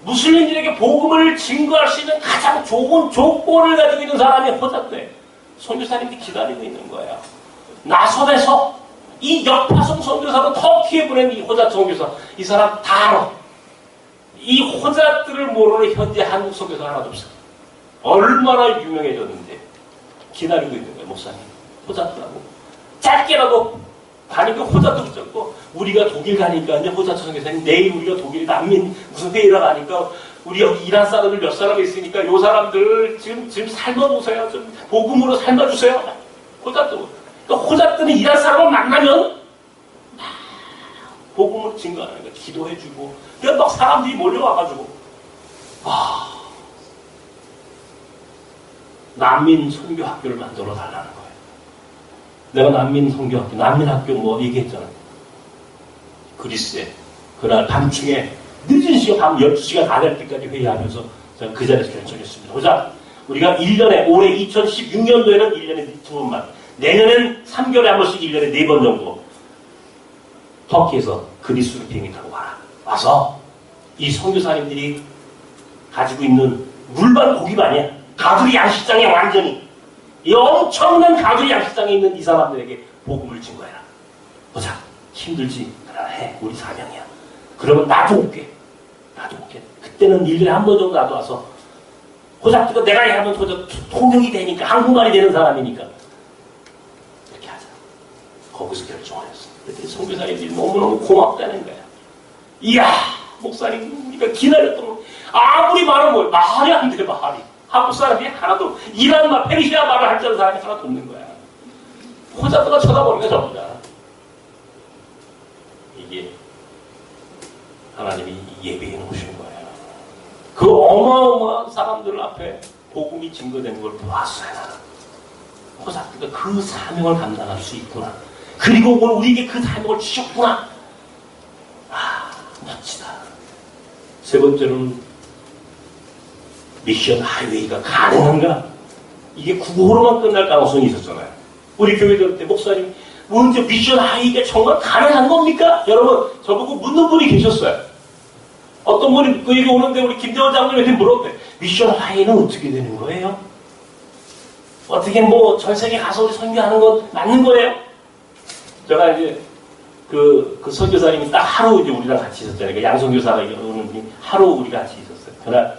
무슬림들에게 복음을 증거할 수 있는 가장 좋은 조건을 가지고 있는 사람이 호자트예요. 선교사님이 기다리고 있는 거예요. 나선에서 이 역파송 선교사로 터키에 보낸 이 호자트 선교사, 이 사람 다 알아. 이 호자트를 모르는 현재 한국 선교사 하나도 없어요. 얼마나 유명해졌는데 기다리고 있는 거예요, 목사님. 호자트라고. 짧게라도 가니까 호자트 붙잡고, 우리가 독일 가니까 이제 호자트 선교사님, 내일 우리가 독일 난민 무슨 회의를 가니까 우리 여기 이란 사람들 몇 사람 있으니까 요 사람들 지금 삶아보세요. 좀 복음으로 삶아주세요. 호자트. 그러니까 호자트는 이란 사람을 만나면 복음을 증거하는 거야. 기도해주고. 그냥 막 사람들이 몰려와가지고, 난민 선교학교를 만들어 달라는 거예요. 내가 난민 선교학교, 난민학교 뭐 얘기했잖아요. 그리스에. 그날 밤중에 늦은 시간, 밤 12시가 다 될 때까지 회의하면서 제가 그 자리에서 결정했습니다. 보자. 우리가 1년에, 올해 2016년도에는 1년에 2번만, 내년엔 3개월에 한 번씩 1년에 4번 정도 터키에서 그리스로 비행기 타고 와라. 와서 이 선교사님들이 가지고 있는 물만 고기만이야. 가두리 양식장에 완전히 이 엄청난 가두리 양식장에 있는 이 사람들에게 복음을 증거해라. 보자. 힘들지? 그래 해. 우리 사명이야. 그러면 나도 올게. 나도 올게. 그때는 1년에 한 번 정도 나도 와서 호작지가 내가 하면 통역이 되니까 한국말이 되는 사람이니까 이렇게 하자. 거기서 결정을 했어. 그때 선교사님들이 너무너무 고맙다는 거야. 이야 목사님 우리가 기다렸던 거 아무리 말은 뭐 말이 안 돼. 말이 한국 사람이 하나도 이란 말 페르시아 말을 할 줄 아는 사람이 하나도 없는 거야. 호작지가 쳐다보는 게 전부다. 이게 하나님이 예배해 놓으신 거예요. 그 어마어마한 사람들 앞에 복음이 증거된 걸 보았어요. 호작지가 그 사명을 감당할 수 있구나. 그리고 오늘 우리에게 그 사명을 주셨구나. 멋지다. 세 번째는 미션 하이웨이가 가능한가? 이게 구호로만 끝날 가능성이 있었잖아요. 우리 교회들 때 목사님 언제 미션 하이웨이가 정말 가능한 겁니까? 여러분 저보고 묻는 분이 계셨어요. 어떤 분이 그 얘기 오는데 우리 김대원 장로님한테 물었대. 미션 하이웨이는 어떻게 되는 거예요? 어떻게 뭐 전 세계 가서 우리 선교하는 건 맞는 거예요? 제가 이제 그 선교사님이 딱 하루 이제 우리랑 같이 있었잖아요. 그 양선교사가 오는 분이 하루 우리가 같이 있었어요. 그날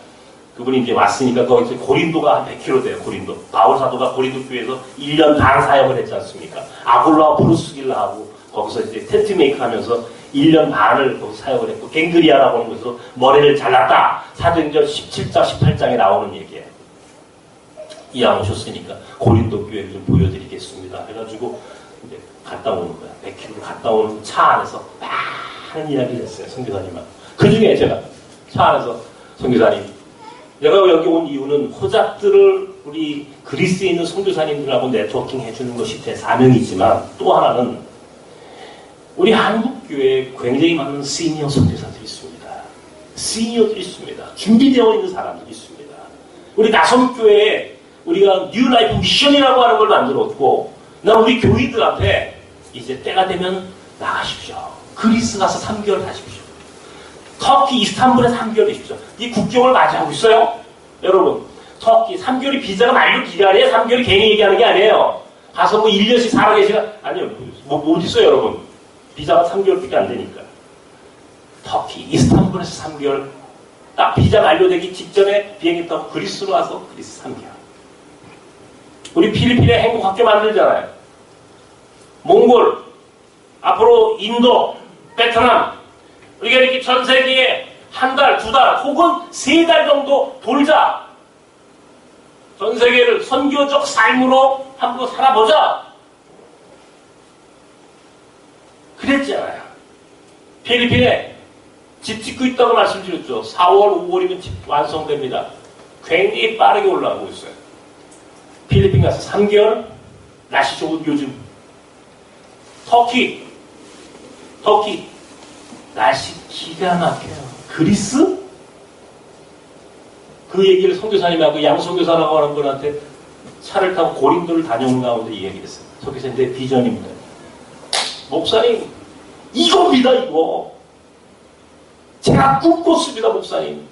그분이 이제 왔으니까 거기 고린도가 한 100km 돼요. 고린도. 바울 사도가 고린도 교회에서 1년 반 사역을 했지 않습니까? 아굴라와 브루스길라 하고 거기서 이제 텐트 메이크 하면서 1년 반을 거기 사역을 했고 갱그리아라고 하는 곳에서 머리를 잘랐다. 사도행전 17장 18장에 나오는 얘기예요. 이왕 오셨으니까 고린도 교회를 좀 보여드리겠습니다. 해가지고 이제 갔다 오는 거야. 100km 갔다 오는 차 안에서 많은 이야기를 했어요. 선교사님하고. 그 중에 제가 차 안에서 선교사님 내가 여기 온 이유는 호작들을 우리 그리스에 있는 선교사님들하고 네트워킹 해주는 것이 제 사명이지만 또 하나는 우리 한국교회에 굉장히 많은 시니어 선교사들이 있습니다. 시니어들이 있습니다. 준비되어 있는 사람들이 있습니다. 우리 나섬교회에 우리가 뉴 라이프 미션이라고 하는 걸 만들었고 나 우리 교인들 앞에 이제 때가 되면 나가십시오. 그리스 가서 3개월 가십시오. 터키 이스탄불에 3개월 계십시오. 이 국경을 맞이하고 있어요. 여러분 터키 3개월이 비자가 만료 기간이에요. 3개월이 괜히 얘기하는 게 아니에요. 가서 뭐 1년씩 살아계시나 아니요. 뭐 어디 있어요 여러분. 비자가 3개월밖에 안 되니까. 터키 이스탄불에서 3개월 딱 비자 만료되기 직전에 비행기 타고 그리스로 와서 그리스 3개월. 우리 필리핀에 행복학교 만들잖아요. 몽골, 앞으로 인도, 베트남, 우리가 이렇게 전 세계에 한 달, 두 달, 혹은 세 달 정도 돌자. 전 세계를 선교적 삶으로 한번 살아보자. 그랬잖아요. 필리핀에 집 짓고 있다고 말씀드렸죠. 4월, 5월이면 집 완성됩니다. 굉장히 빠르게 올라가고 있어요. 필리핀 가서 3개월, 날씨 좋은 요즘. 터키, 날씨 기가 막혀요. 그리스? 그 얘기를 선교사님하고 양선교사라고 하는 분한테 차를 타고 고린도를 다녀온 가운데 이 얘기를 했어요. 선교사님 내 비전입니다. 목사님, 이겁니다, 이거. 제가 꿈꿨습니다, 목사님.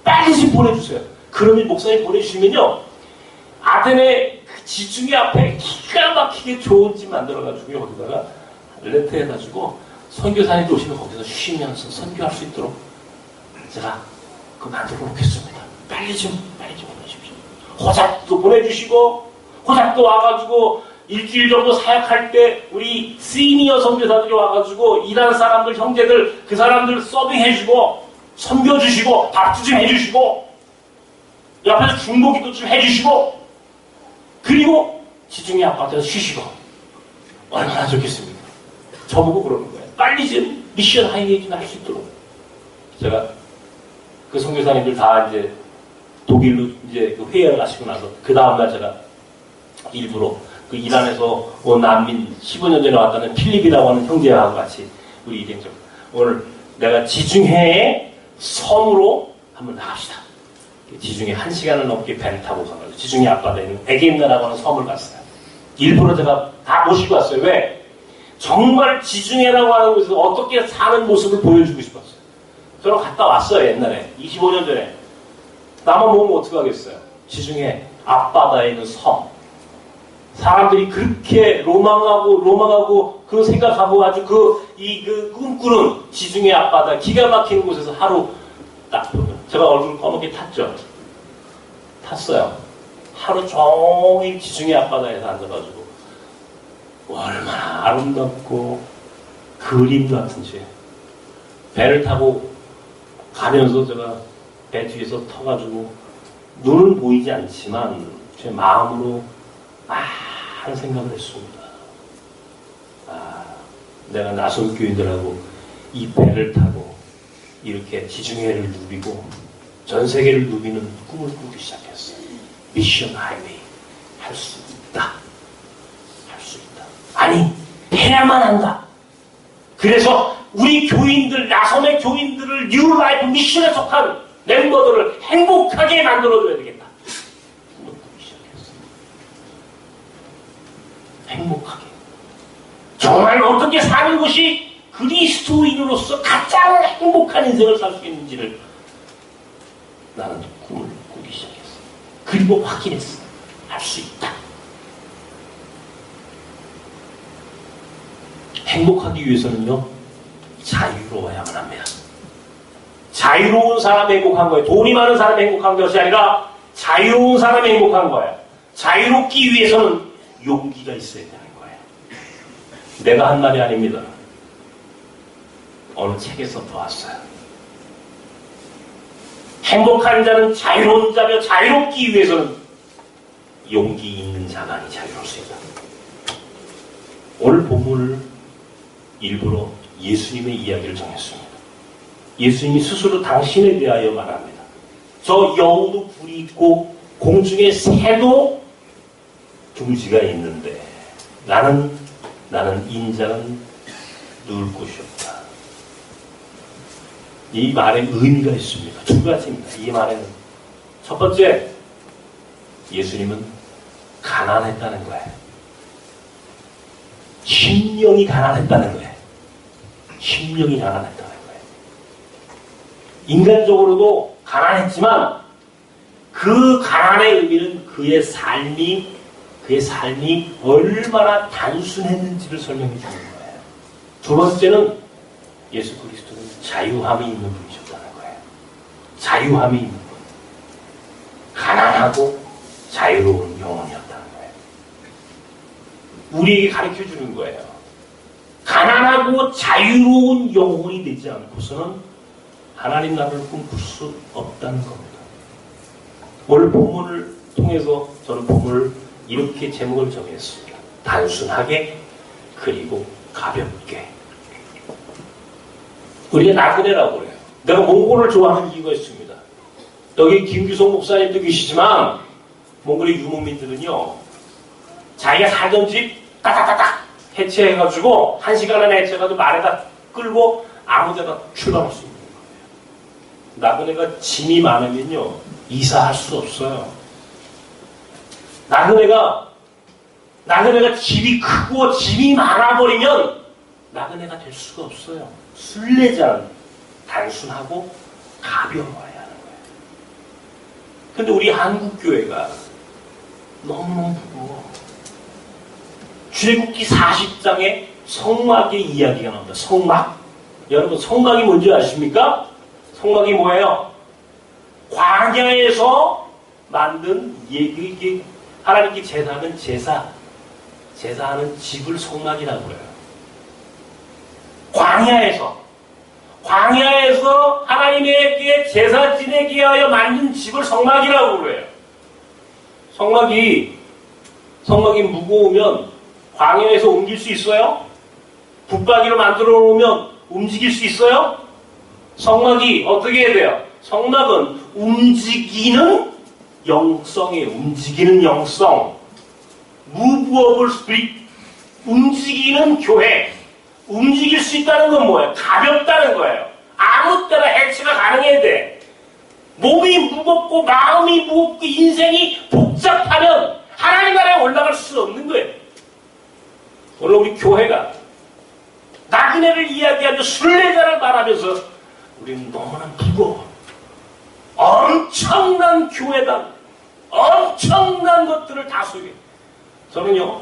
빨리 좀 보내주세요. 그러면 목사님 보내주시면요. 아덴의 그 지중해 앞에 기가 막히게 좋은 집 만들어가지고 여기다가 렌트해가지고 선교사님들 오시면 거기서 쉬면서 선교할 수 있도록 제가 그거 만들어 놓겠습니다. 빨리 좀 보내주십시오. 호작도 보내주시고 호작도 와가지고 일주일 정도 사역할 때 우리 시니어 선교사들이 와가지고 일하는 사람들 형제들 그 사람들 서빙해주고 선교주시고 밥도 좀 해주시고 옆에서 중보기도 좀 해주시고 그리고 지중해 아파트에서 쉬시고 얼마나 좋겠습니까? 저보고 그러는 거예요. 빨리 좀 미션 하이웨이를 할 수 있도록 제가 그 선교사님들 다 이제 독일로 이제 그 회의를 하시고 나서 그 다음날 제가 일부러 그 이란에서 온 난민 15년 전에 왔다는 필립이라고 하는 형제하고 같이 우리 이행정 오늘 내가 지중해의 섬으로 한번 나갑시다. 지중해 1시간을 넘게 배를 타고 가가지고 지중해 앞바다에 있는 에게임나라고 하는 섬을 갔어요. 일부러 제가 다 모시고 왔어요. 왜? 정말 지중해라고 하는 곳에서 어떻게 사는 모습을 보여주고 싶었어요. 저는 갔다 왔어요. 옛날에 25년 전에. 나만 보면 어떡하겠어요. 지중해 앞바다에 있는 섬. 사람들이 그렇게 로망하고 그 생각하고 아주 그 꿈꾸는 지중해 앞바다 기가 막히는 곳에서 하루 딱 보면 제가 얼굴 검게 탔죠. 탔어요. 하루 종일 지중해 앞바다에서 앉아가지고 얼마나 아름답고 그림 같은지 배를 타고 가면서 제가 배 뒤에서 터가지고 눈은 보이지 않지만 제 마음으로 많은 생각을 했습니다. 내가 낯선 교인들하고 이 배를 타고 이렇게 지중해를 누비고 전 세계를 누비는 꿈을 꾸기 시작했어요. 미션 하이웨이 할 수 있다. 할 수 있다. 아니 해야만 한다. 그래서 우리 교인들, 나섬의 교인들을 뉴 라이프 미션에 속한 멤버들을 행복하게 만들어줘야 되겠다. 꿈을 꾸기 시작했어요. 행복하게. 정말 어떻게 사는 것이 그리스도인으로서 가장 행복한 인생을 살 수 있는지를 나는 꿈을 꾸기 시작했어. 그리고 확인했어. 할 수 있다. 행복하기 위해서는요, 자유로워야만 합니다. 자유로운 사람이 행복한 거예요. 돈이 많은 사람이 행복한 것이 아니라 자유로운 사람이 행복한 거예요. 자유롭기 위해서는 용기가 있어야 되는 거예요. 내가 한 말이 아닙니다. 어느 책에서 보았어요. 행복한 자는 자유로운 자며 자유롭기 위해서는 용기 있는 자만이 자유로울 수 있다. 오늘 본문을 일부러 예수님의 이야기를 정했습니다. 예수님이 스스로 당신에 대하여 말합니다. 저 여우도 뿔이 있고 공중에 새도 둥지가 있는데 나는 인자는 누울 곳이 없다. 이 말에 의미가 있습니다. 두 가지입니다. 이 말에는 첫 번째, 예수님은 가난했다는 거예요. 심령이 가난했다는 거예요. 심령이 가난했다는 거예요. 인간적으로도 가난했지만 그 가난의 의미는 그의 삶이 얼마나 단순했는지를 설명해 주는 거예요. 두 번째는 예수 그리스도는 자유함이 있는 분이셨다는 거예요. 자유함이 있는 분. 가난하고 자유로운 영혼이었다는 거예요. 우리에게 가르쳐 주는 거예요. 가난하고 자유로운 영혼이 되지 않고서는 하나님 나라를 꿈꿀 수 없다는 겁니다. 오늘 본문을 통해서 저는 본문을 이렇게 제목을 정했습니다. 단순하게 그리고 가볍게. 우리가 나그네라고 그래요. 내가 몽골을 좋아하는 이유가 있습니다. 여기 김규성 목사님도 계시지만 몽골의 유목민들은요, 자기가 살던 집 따닥따닥 해체해가지고 1시간 안에 해체해가지고 말에다 끌고 아무데나 출발할 수 있는 거예요. 나그네가 짐이 많으면요 이사할 수 없어요. 나그네가 집이 크고 짐이 많아버리면 나그네가 될 수가 없어요. 순례자는 단순하고 가벼워야 하는 거예요. 근데 우리 한국교회가 너무너무 무거워. 출애굽기 40장에 성막의 이야기가 나옵니다. 성막. 여러분 성막이 뭔지 아십니까? 성막이 뭐예요? 광야에서 만든 이게 하나님께 제사하는 제사하는 집을 성막이라고 해요. 광야에서 하나님에게 제사 지내게 하여 만든 집을 성막이라고 그래요. 성막이 무거우면 광야에서 옮길 수 있어요? 붙박이로 만들어 놓으면 움직일 수 있어요? 성막이 어떻게 해야 돼요? 성막은 움직이는 영성이에요. 움직이는 영성. Moveable Spirit. 움직이는 교회. 움직일 수 있다는 건 뭐예요? 가볍다는 거예요. 아무 때나 해체가 가능해야 돼. 몸이 무겁고 마음이 무겁고 인생이 복잡하면 하나님 나라에 올라갈 수 없는 거예요. 오늘 우리 교회가 나그네를 이야기하며 순례자를 말하면서 우리는 너무나 무거워. 엄청난 교회당, 엄청난 것들을 다 소유해. 저는요,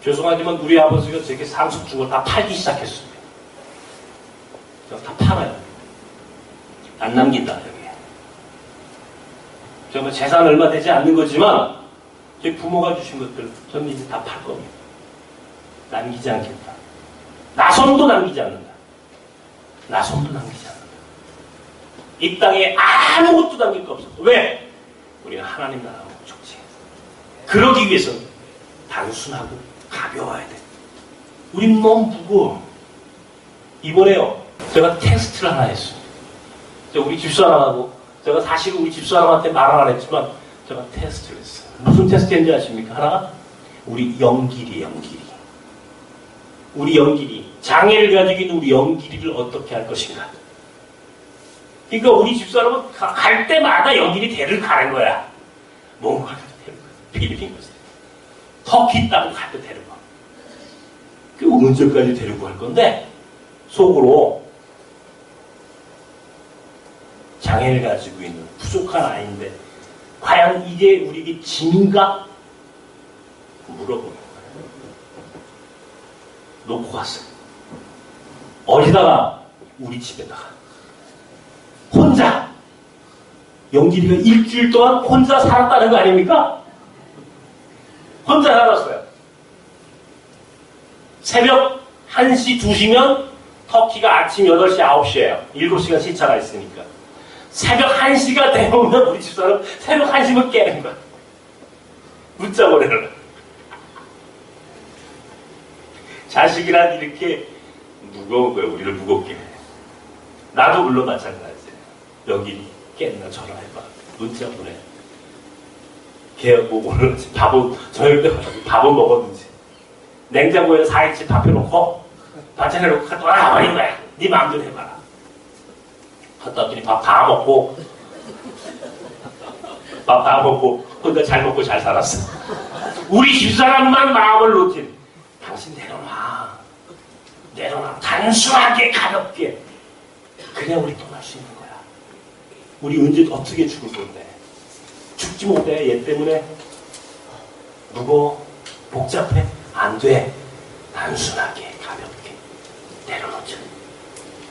죄송하지만 우리 아버지가 제게 상속주고 다 팔기 시작했습니다. 제가 다 팔아요. 안 남긴다, 여기에. 제가 뭐 재산 얼마 되지 않는 거지만, 제 부모가 주신 것들, 저는 이제 다 팔 겁니다. 남기지 않겠다. 나손도 남기지 않는다. 나손도 남기지 않는다. 이 땅에 아무것도 남길 거 없어. 왜? 우리는 하나님 나라 목적지. 그러기 위해서는 단순하고 가벼워야 돼. 우린 너무 무거워. 이번에요, 제가 테스트를 하나 했어요. 우리 집사람하고, 제가 사실 우리 집사람한테 말을 안 했지만, 제가 테스트를 했어요. 무슨 테스트인지 아십니까? 하나가? 우리 영길이. 우리 영길이. 장애를 가지고 있는 우리 영길이를 어떻게 할 것인가. 그러니까 우리 집사람은 갈 때마다 영길이 대를 가는 거야. 몽골 가도 데리고 가. 필리핀 가서. 터키 땅 가도 데리고 가. 그 언제까지 데리고 갈 건데, 속으로 장애를 가지고 있는 부족한 아이인데 과연 이게 우리에게 짐인가? 물어보는 거예요. 놓고 갔어요. 어디다가? 우리 집에다가. 혼자. 영길이가 일주일 동안 혼자 살았다는 거 아닙니까? 혼자 살았어요. 새벽 1시, 2시면 터키가 아침 8시, 9시예요. 7시간 시차가 있으니까. 새벽 1시가 되면 우리 집사람 새벽 1시면 깨는 거야. 문자 보내는. 자식이란 이렇게 무거운 거예요. 우리를 무겁게 해. 나도 물론 마찬가지예요. 여기 깼나 전화해봐. 문자 보내. 걔 뭐 오늘 밥은 저녁 때 밥은 먹었는지. 냉장고에 4일치 밥 해놓고 반찬해놓고 갖다 놔버린 거야. 네 마음대로 해봐라. 갔다 왔더니 밥 다 먹고 혼자 잘 먹고 잘 살았어. 우리 집사람만 마음을 놓지. 당신 내려놔. 단순하게 가볍게. 그냥 우리 떠날 수 있는 거야. 우리 언제 어떻게 죽을 건데. 죽지 못해. 얘 때문에 무거워. 복잡해. 안 돼. 단순하게 가볍게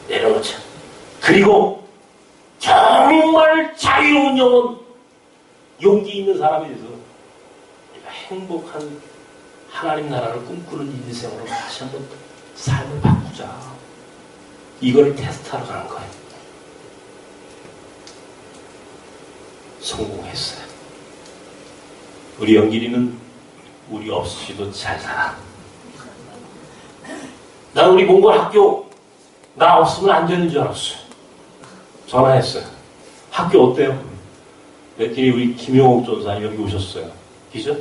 내려놓자. 그리고 정말 자유로운 영혼, 용기 있는 사람이 돼서 우리가 행복한 하나님 나라를 꿈꾸는 인생으로 다시 한번 삶을 바꾸자. 이걸 테스트하러 가는 거예요. 성공했어요. 우리 영길이는 우리 없이도 잘 살아. 난 우리 몽골 학교 나 없으면 안 되는 줄 알았어요. 전화했어요. 학교 어때요? 그랬더니 우리 김용옥 전사님 여기 오셨어요. 그죠?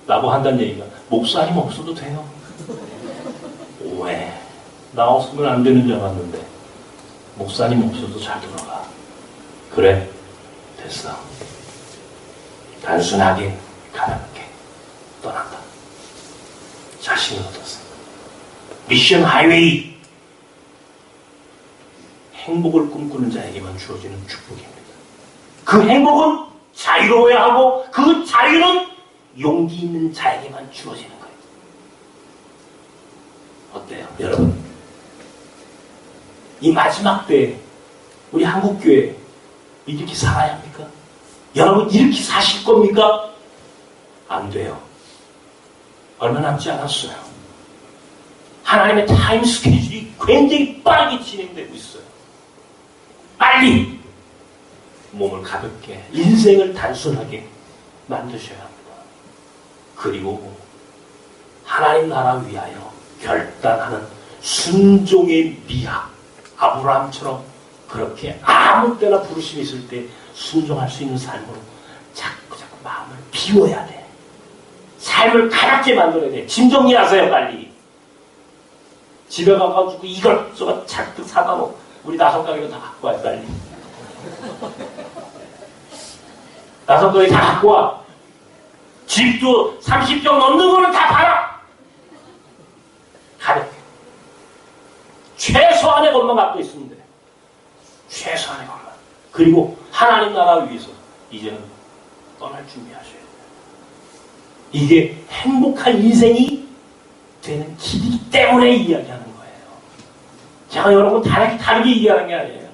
나보고 한다는 얘기가 목사님 없어도 돼요. 왜? 나 없으면 안 되는 줄 알았는데 목사님 없어도 잘 돌아가. 그래, 됐어. 단순하게 가볍게 떠난다. 자신을 얻었어. 미션 하이웨이. 행복을 꿈꾸는 자에게만 주어지는 축복입니다. 그 행복은 자유로워야 하고 그 자유는 용기 있는 자에게만 주어지는 거예요. 어때요, 여러분? 이 마지막 때에 우리 한국교회 이렇게 살아야 합니까? 여러분 이렇게 사실 겁니까? 안 돼요. 얼마 남지 않았어요. 하나님의 타임 스케줄이 굉장히 빠르게 진행되고 있어요. 빨리 몸을 가볍게, 인생을 단순하게 만드셔야 합니다. 그리고 하나님 나라 위하여 결단하는 순종의 미학, 아브라함처럼 그렇게 아무 때나 부르심이 있을 때 순종할 수 있는 삶으로 자꾸 마음을 비워야 돼. 삶을 가볍게 만들어야 돼. 짐 정리하세요, 빨리. 집에 가가지고 이것저것 잔뜩 사다 놓고 우리 나선 가게로 다 갖고 와요, 빨리. 나선 가게 다 갖고 와. 집도 30평 넘는 거는 다 팔아. 가볍게. 최소한의 것만 갖고 있으면 돼. 최소한의 것만. 그리고 하나님 나라 위해서 이제는 떠날 준비하셔야 돼요. 이게 행복한 인생이 되는 길이기 때문에 이야기하는 거예요. 제가 여러분 다르게 이야기하는 게 아니에요.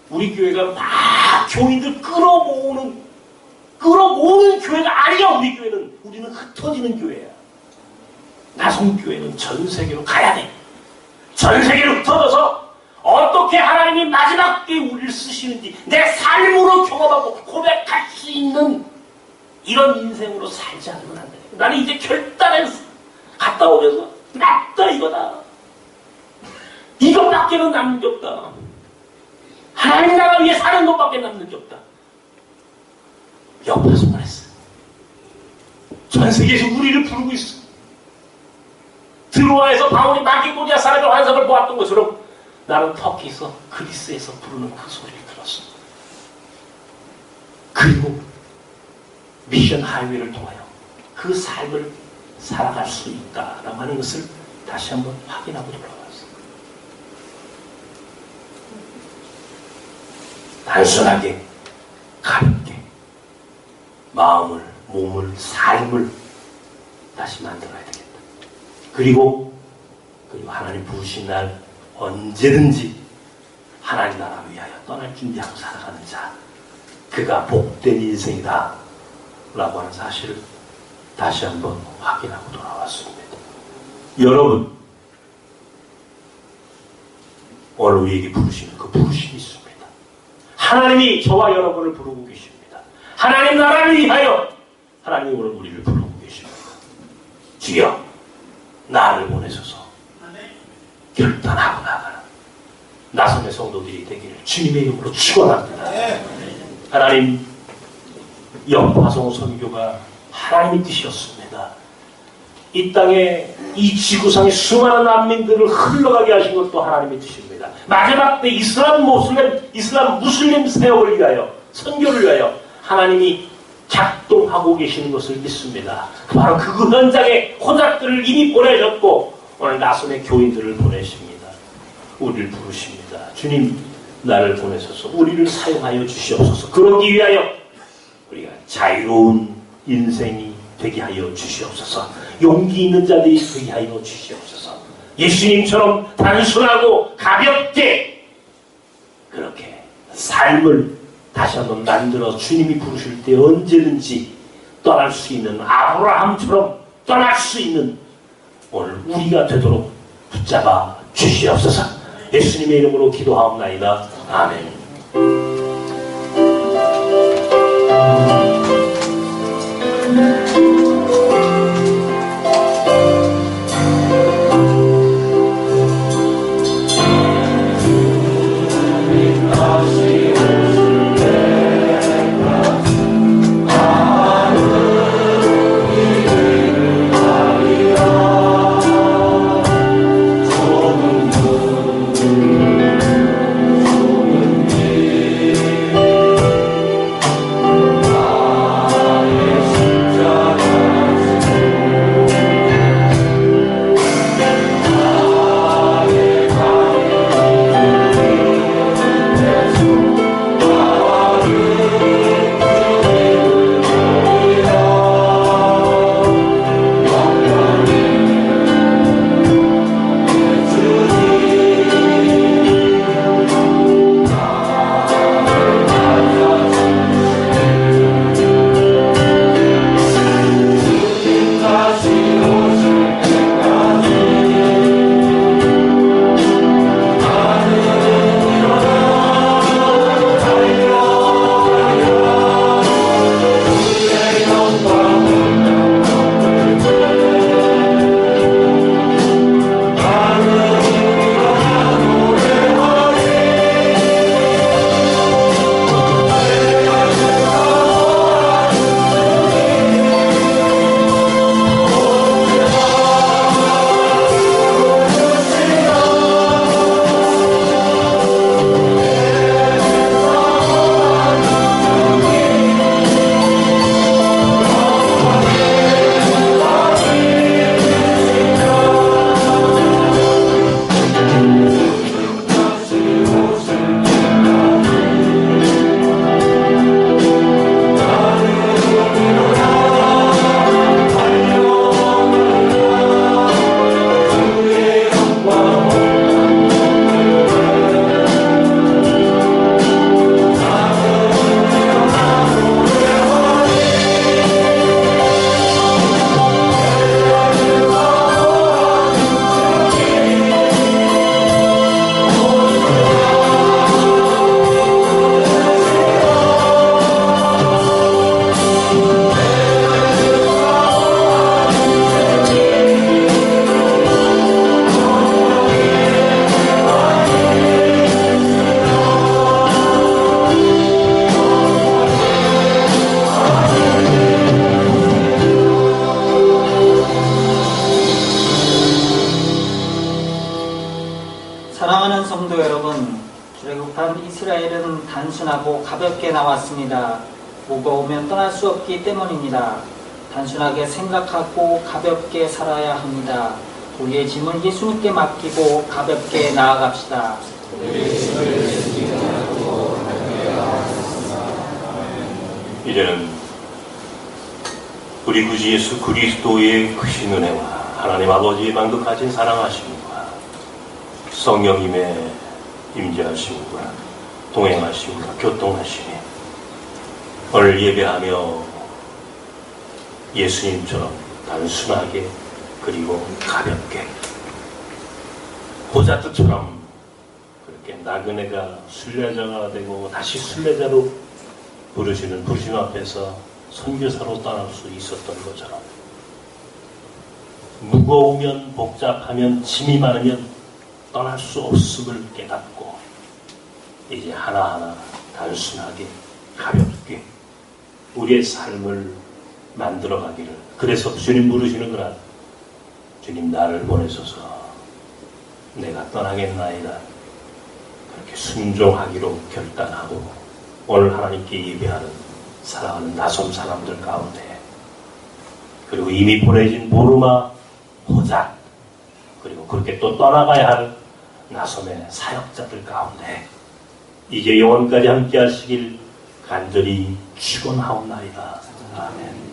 우리 교회가 막 교인들 끌어모으는 교회가 아니야. 우리 교회는. 우리는 흩어지는 교회야. 나성교회는 전 세계로 가야 돼. 전 세계로 흩어져서 어떻게 하나님이 마지막 때에 우리를 쓰시는지 내 삶으로 경험하고 고백할 수 있는 이런 인생으로 살지 않으면 안 돼. 나는 이제 결단했어. 갔다 오면서 맞다 이거다. 이것밖에는 남는 게 없다. 하나님 나라 위해 사는 것밖에 남는 게 없다. 옆에서 말했어. 전 세계에서 우리를 부르고 있어. 드로아에서 바울이 마게도니아 사람의 환상을 보았던 것처럼 나는 터키에서 그리스에서 부르는 그 소리를 들었어. 그리고 미션 하이웨이를 통하여 그 삶을 살아갈 수 있다라고 하는 것을 다시 한번 확인하고 돌아왔어. 단순하게 가볍게 마음을, 몸을, 삶을 다시 만들어야 되겠다. 그리고 하나님 부르신 날 언제든지 하나님 나라 위하여 떠날 준비하고 살아가는 자, 그가 복된 인생이다 라고 하는 사실을 다시 한번 확인하고 돌아왔습니다. 여러분, 오늘 우리에게 부르시는 그 부르심이 있습니다. 하나님이 저와 여러분을 부르고 계십니다. 하나님 나라를 위하여 하나님이 오늘 우리를 부르고 계십니다. 주여, 나를 보내소서. 결단하고 나가라. 나선의 성도들이 되기를 주님의 이름으로 축원합니다. 하나님, 영화성 선교가 하나님의 뜻이었습니다. 이 땅에 이 지구상의 수많은 난민들을 흘러가게 하신 것도 하나님의 뜻입니다. 마지막 때 이슬람 무슬림 사역을 위하여, 선교를 위하여 하나님이 작동하고 계시는 것을 믿습니다. 바로 그 현장에 호작들을 이미 보내셨고 오늘 나선의 교인들을 보내십니다. 우리를 부르십니다. 주님, 나를 보내셔서 우리를 사용하여 주시옵소서. 그러기 위하여 우리가 자유로운 인생이 되게 하여 주시옵소서. 용기 있는 자들이 되게 하여 주시옵소서. 예수님처럼 단순하고 가볍게 그렇게 삶을 다시 한번 만들어 주님이 부르실 때 언제든지 떠날 수 있는, 아브라함처럼 떠날 수 있는 오늘 우리가 되도록 붙잡아 주시옵소서. 예수님의 이름으로 기도하옵나이다. 아멘. 단순하고 가볍게 나왔습니다. 무거우면 떠날 수 없기 때문입니다. 단순하게 생각하고 가볍게 살아야 합니다. 우리의 짐을 예수님께 맡기고 가볍게 나아갑시다. 이제는 우리 구주 예수 그리스도의 크신 은혜와 하나님 아버지의 만극하신 사랑하심과 성령님의 임재하심과 동행하심과 교통하심이 오늘 예배하며 예수님처럼 단순하게 그리고 가볍게 보자트처럼 그렇게 나그네가 순례자가 되고 다시 순례자로 부르시는 부르심 앞에서 선교사로 떠날 수 있었던 것처럼 무거우면 복잡하면 짐이 많으면 떠날 수 없음을 깨닫고 이제 하나하나 단순하게 가볍게 우리의 삶을 만들어가기를. 그래서 주님 부르시는 거라. 주님 나를 보내소서 내가 떠나겠나이다. 그렇게 순종하기로 결단하고 오늘 하나님께 예배하는 사랑하는 나섬 사람들 가운데 그리고 이미 보내진 보르마 호자 그리고 그렇게 또 떠나가야 할 나섬의 사역자들 가운데 이제 영원까지 함께 하시길 간절히 축원하옵나이다. 아멘.